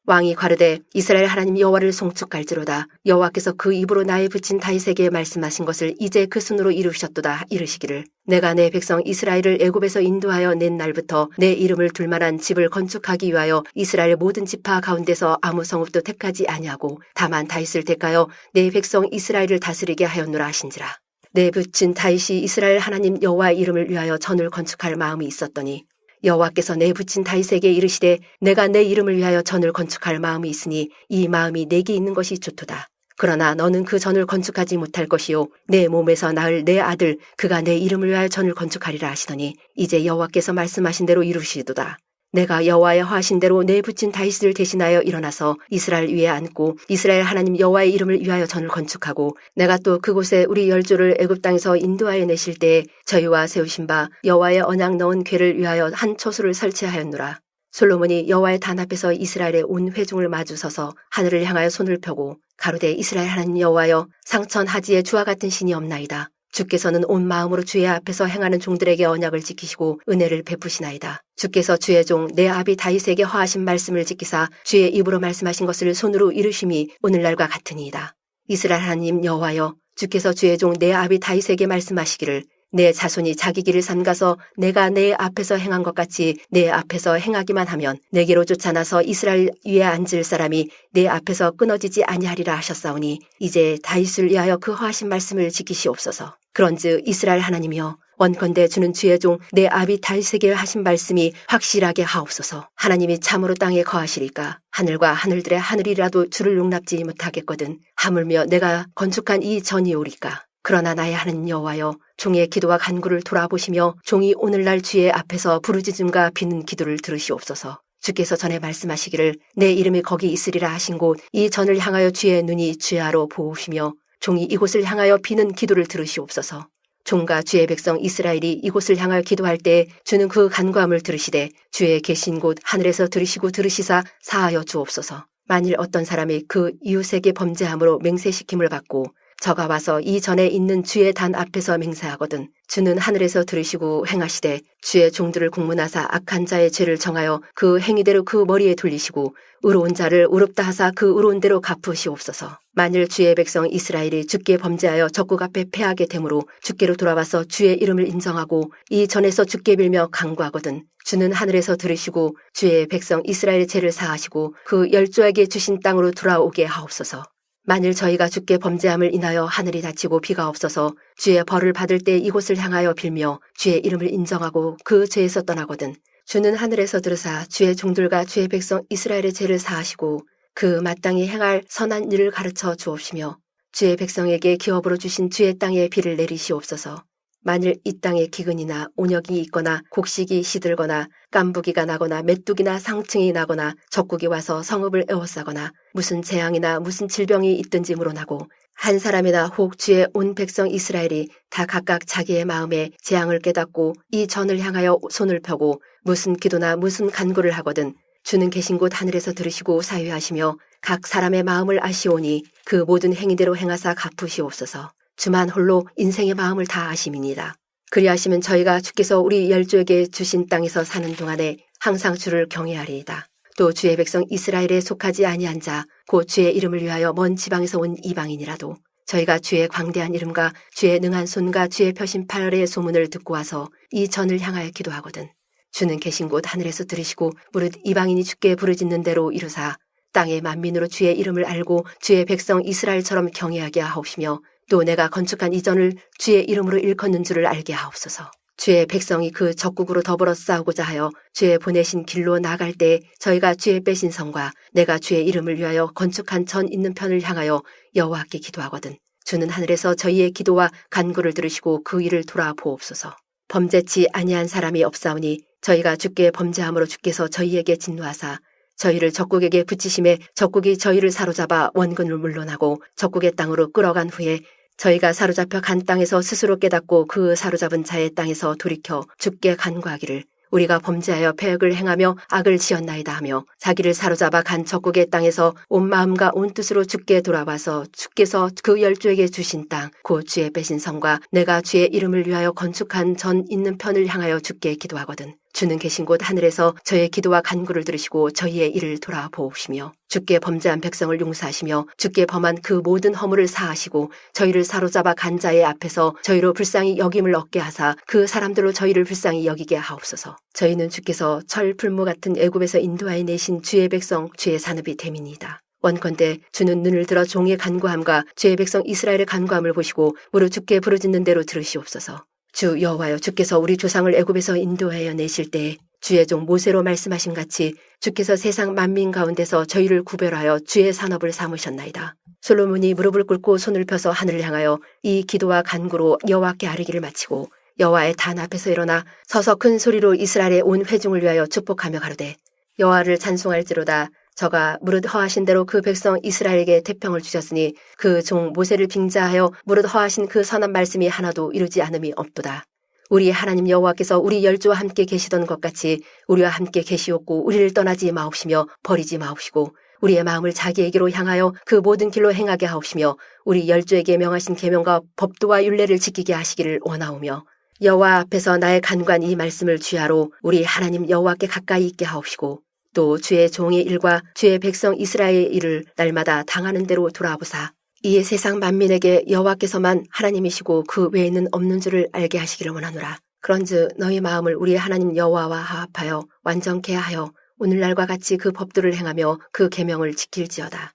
왕이 가로되 이스라엘 하나님 여호와를 송축할지로다. 여호와께서 그 입으로 나의 붙인 다윗에게 말씀하신 것을 이제 그 손으로 이루셨도다 이르시기를 내가 내 백성 이스라엘을 애굽에서 인도하여 낸 날부터 내 이름을 둘 만한 집을 건축하기 위하여 이스라엘 모든 지파 가운데서 아무 성읍도 택하지 아니하고 다만 다윗을 택하여 내 백성 이스라엘을 다스리게 하였노라 하신지라. 내 붙인 다윗이 이스라엘 하나님 여호와의 이름을 위하여 전을 건축할 마음이 있었더니 여호와께서 내 붙인 다윗에게 이르시되 내가 내 이름을 위하여 전을 건축할 마음이 있으니 이 마음이 내게 있는 것이 좋도다. 그러나 너는 그 전을 건축하지 못할 것이요 내 몸에서 낳을 내 아들 그가 내 이름을 위하여 전을 건축하리라 하시더니 이제 여호와께서 말씀하신 대로 이루시도다. 내가 여호와의 화하신 대로 내 붙인 다윗을 대신하여 일어나서 이스라엘 위에 앉고 이스라엘 하나님 여호와의 이름을 위하여 전을 건축하고 내가 또 그곳에 우리 열조를 애굽 땅에서 인도하여 내실 때에 저희와 세우신 바 여호와의 언약 넣은 궤를 위하여 한 처소를 설치하였노라. 솔로몬이 여호와의 단 앞에서 이스라엘의 온 회중을 마주서서 하늘을 향하여 손을 펴고 가로되 이스라엘 하나님 여호와여 상천 하지에 주와 같은 신이 없나이다. 주께서는 온 마음으로 주의 앞에서 행하는 종들에게 언약을 지키시고 은혜를 베푸시나이다. 주께서 주의 종 내 아비 다윗에게 화하신 말씀을 지키사 주의 입으로 말씀하신 것을 손으로 이루심이 오늘날과 같으니이다. 이스라엘 하나님 여호와여 주께서 주의 종 내 아비 다윗에게 말씀하시기를 내 자손이 자기 길을 삼가서 내가 내 앞에서 행한 것 같이 내 앞에서 행하기만 하면 내게로 쫓아나서 이스라엘 위에 앉을 사람이 내 앞에서 끊어지지 아니하리라 하셨사오니 이제 다윗을 위하여 그 화하신 말씀을 지키시옵소서. 그런즉 이스라엘 하나님이여 원컨대 주는 주의 종 내 아비 다윗에게 하신 말씀이 확실하게 하옵소서. 하나님이 참으로 땅에 거하시리까 하늘과 하늘들의 하늘이라도 주를 용납지 못하겠거든 하물며 내가 건축한 이 전이 오리까. 그러나 나의 하나님 여호와여 종의 기도와 간구를 돌아보시며 종이 오늘날 주의 앞에서 부르짖음과 비는 기도를 들으시옵소서. 주께서 전에 말씀하시기를 내 이름이 거기 있으리라 하신 곳 이 전을 향하여 주의 눈이 주야로 보우시며 종이 이곳을 향하여 비는 기도를 들으시옵소서. 종과 주의 백성 이스라엘이 이곳을 향하여 기도할 때 주는 그 간구함을 들으시되 주의 계신 곳 하늘에서 들으시고 들으시사 사하여 주옵소서. 만일 어떤 사람이 그 이웃에게 범죄함으로 맹세시킴을 받고 저가 와서 이 전에 있는 주의 단 앞에서 맹세하거든 주는 하늘에서 들으시고 행하시되 주의 종들을 국문하사 악한 자의 죄를 정하여 그 행위대로 그 머리에 돌리시고 의로운 자를 의롭다 하사 그 의로운 대로 갚으시옵소서. 만일 주의 백성 이스라엘이 주께 범죄하여 적국 앞에 패하게 되므로 주께로 돌아와서 주의 이름을 인정하고 이 전에서 주께 빌며 간구하거든 주는 하늘에서 들으시고 주의 백성 이스라엘의 죄를 사하시고 그 열조에게 주신 땅으로 돌아오게 하옵소서. 만일 저희가 주께 범죄함을 인하여 하늘이 닫히고 비가 없어서 주의 벌을 받을 때 이곳을 향하여 빌며 주의 이름을 인정하고 그 죄에서 떠나거든 주는 하늘에서 들으사 주의 종들과 주의 백성 이스라엘의 죄를 사하시고 그 마땅히 행할 선한 일을 가르쳐 주옵시며 주의 백성에게 기업으로 주신 주의 땅에 비를 내리시옵소서. 만일 이 땅에 기근이나 온역이 있거나 곡식이 시들거나 깐부기가 나거나 메뚜기나 상층이 나거나 적국이 와서 성읍을 에워싸거나 무슨 재앙이나 무슨 질병이 있든지 물어나고 한 사람이나 혹 주의 온 백성 이스라엘이 다 각각 자기의 마음에 재앙을 깨닫고 이 전을 향하여 손을 펴고 무슨 기도나 무슨 간구를 하거든 주는 계신 곳 하늘에서 들으시고 사유하시며 각 사람의 마음을 아시오니 그 모든 행위대로 행하사 갚으시옵소서. 주만 홀로 인생의 마음을 다 아심이니이다. 그리하시면 저희가 주께서 우리 열조에게 주신 땅에서 사는 동안에 항상 주를 경외하리이다. 또 주의 백성 이스라엘에 속하지 아니한 자, 곧 주의 이름을 위하여 먼 지방에서 온 이방인이라도 저희가 주의 광대한 이름과 주의 능한 손과 주의 펴신 팔의 소문을 듣고 와서 이 전을 향하여 기도하거든. 주는 계신 곳 하늘에서 들으시고 무릇 이방인이 주께 부르짖는 대로 이루사 땅의 만민으로 주의 이름을 알고 주의 백성 이스라엘처럼 경외하게 하옵시며 또 내가 건축한 이 전을 주의 이름으로 일컫는 줄을 알게 하옵소서. 주의 백성이 그 적국으로 더불어 싸우고자 하여 주의 보내신 길로 나갈 때 저희가 주의 빼신 성과 내가 주의 이름을 위하여 건축한 전 있는 편을 향하여 여호와께 기도하거든. 주는 하늘에서 저희의 기도와 간구를 들으시고 그 일을 돌아보옵소서. 범죄치 아니한 사람이 없사오니 저희가 주께 범죄함으로 주께서 저희에게 진노하사 저희를 적국에게 붙이심에 적국이 저희를 사로잡아 원근을 물러나고 적국의 땅으로 끌어간 후에 저희가 사로잡혀 간 땅에서 스스로 깨닫고 그 사로잡은 자의 땅에서 돌이켜 주께 간구하기를 우리가 범죄하여 패역을 행하며 악을 지었나이다 하며 자기를 사로잡아 간 적국의 땅에서 온 마음과 온 뜻으로 주께 돌아와서 주께서 그 열조에게 주신 땅 곧 주의 빼신 성과 내가 주의 이름을 위하여 건축한 전 있는 편을 향하여 주께 기도하거든. 주는 계신 곳 하늘에서 저의 기도와 간구를 들으시고 저희의 일을 돌아보옵시며 주께 범죄한 백성을 용서하시며 주께 범한 그 모든 허물을 사하시고 저희를 사로잡아 간 자의 앞에서 저희로 불쌍히 여김을 얻게 하사 그 사람들로 저희를 불쌍히 여기게 하옵소서. 저희는 주께서 철 풀무 같은 애굽에서 인도하여 내신 주의 백성 주의 산업이 됨이니이다. 원컨대 주는 눈을 들어 종의 간구함과 주의 백성 이스라엘의 간구함을 보시고 무릇 주께 부르짖는 대로 들으시옵소서. 주 여호와여 주께서 우리 조상을 애굽에서 인도하여 내실 때에 주의 종 모세로 말씀하신 같이 주께서 세상 만민 가운데서 저희를 구별하여 주의 산업을 삼으셨나이다. 솔로몬이 무릎을 꿇고 손을 펴서 하늘을 향하여 이 기도와 간구로 여호와께 아뢰기를 마치고 여호와의 단 앞에서 일어나 서서 큰 소리로 이스라엘의 온 회중을 위하여 축복하며 가로되 여호와를 찬송할지로다. 저가 무릇 허하신 대로 그 백성 이스라엘에게 태평을 주셨으니 그 종 모세를 빙자하여 무릇 허하신 그 선한 말씀이 하나도 이루지 않음이 없도다. 우리 하나님 여호와께서 우리 열조와 함께 계시던 것 같이 우리와 함께 계시옵고 우리를 떠나지 마옵시며 버리지 마옵시고 우리의 마음을 자기에게로 향하여 그 모든 길로 행하게 하옵시며 우리 열조에게 명하신 계명과 법도와 율례를 지키게 하시기를 원하오며 여호와 앞에서 나의 간구한 이 말씀을 주야로 우리 하나님 여호와께 가까이 있게 하옵시고 또 주의 종의 일과 주의 백성 이스라엘의 일을 날마다 당하는 대로 돌아보사 이에 세상 만민에게 여호와께서만 하나님이시고 그 외에는 없는 줄을 알게 하시기를 원하노라. 그런즉 너희 마음을 우리 하나님 여호와와 화합하여 완전케 하여 오늘날과 같이 그 법도를 행하며 그 계명을 지킬지어다.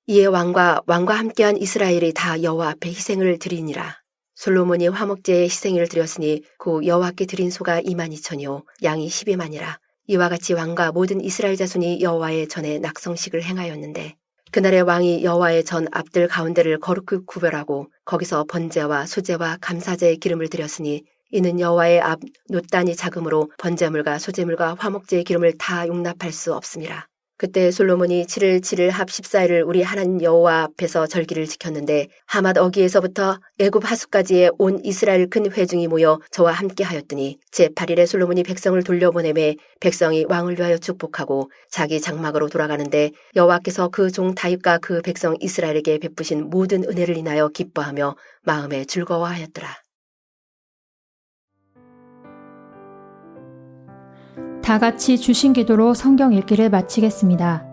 이에 왕과 함께한 이스라엘이 다 여호와 앞에 희생을 드리니라. 솔로몬이 화목제에 희생을 드렸으니 그 여호와께 드린 소가 22,000이요 양이 12만이라. 이와 같이 왕과 모든 이스라엘 자손이 여호와의 전에 낙성식을 행하였는데 그날의 왕이 여호와의 전 앞들 가운데를 거룩히 구별하고 거기서 번제와 소제와 감사제의 기름을 드렸으니 이는 여호와의 앞 놋단이 작음으로 번제물과 소제물과 화목제의 기름을 다 용납할 수 없음이라. 그때 솔로몬이 7일 7일 합 14일을 우리 하나님 여호와 앞에서 절기를 지켰는데 하맛 어기에서부터 애굽 하수까지의 온 이스라엘 큰 회중이 모여 저와 함께 하였더니 제8일에 솔로몬이 백성을 돌려보내매 백성이 왕을 위하여 축복하고 자기 장막으로 돌아가는데 여호와께서 그 종 다윗과 그 백성 이스라엘에게 베푸신 모든 은혜를 인하여 기뻐하며 마음에 즐거워하였더라. 다 같이 주신 기도로 성경 읽기를 마치겠습니다.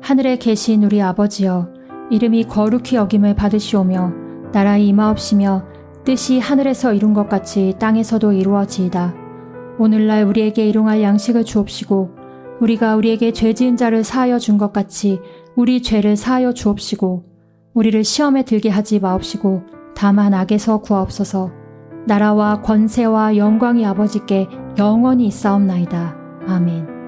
하늘에 계신 우리 아버지여, 이름이 거룩히 여김을 받으시오며 나라의 임하옵시며 뜻이 하늘에서 이룬 것 같이 땅에서도 이루어지이다. 오늘날 우리에게 일용할 양식을 주옵시고 우리가 우리에게 죄 지은 자를 사하여 준 것 같이 우리 죄를 사하여 주옵시고 우리를 시험에 들게 하지 마옵시고 다만 악에서 구하옵소서. 나라와 권세와 영광이 아버지께 영원히 있사옵나이다. 아멘.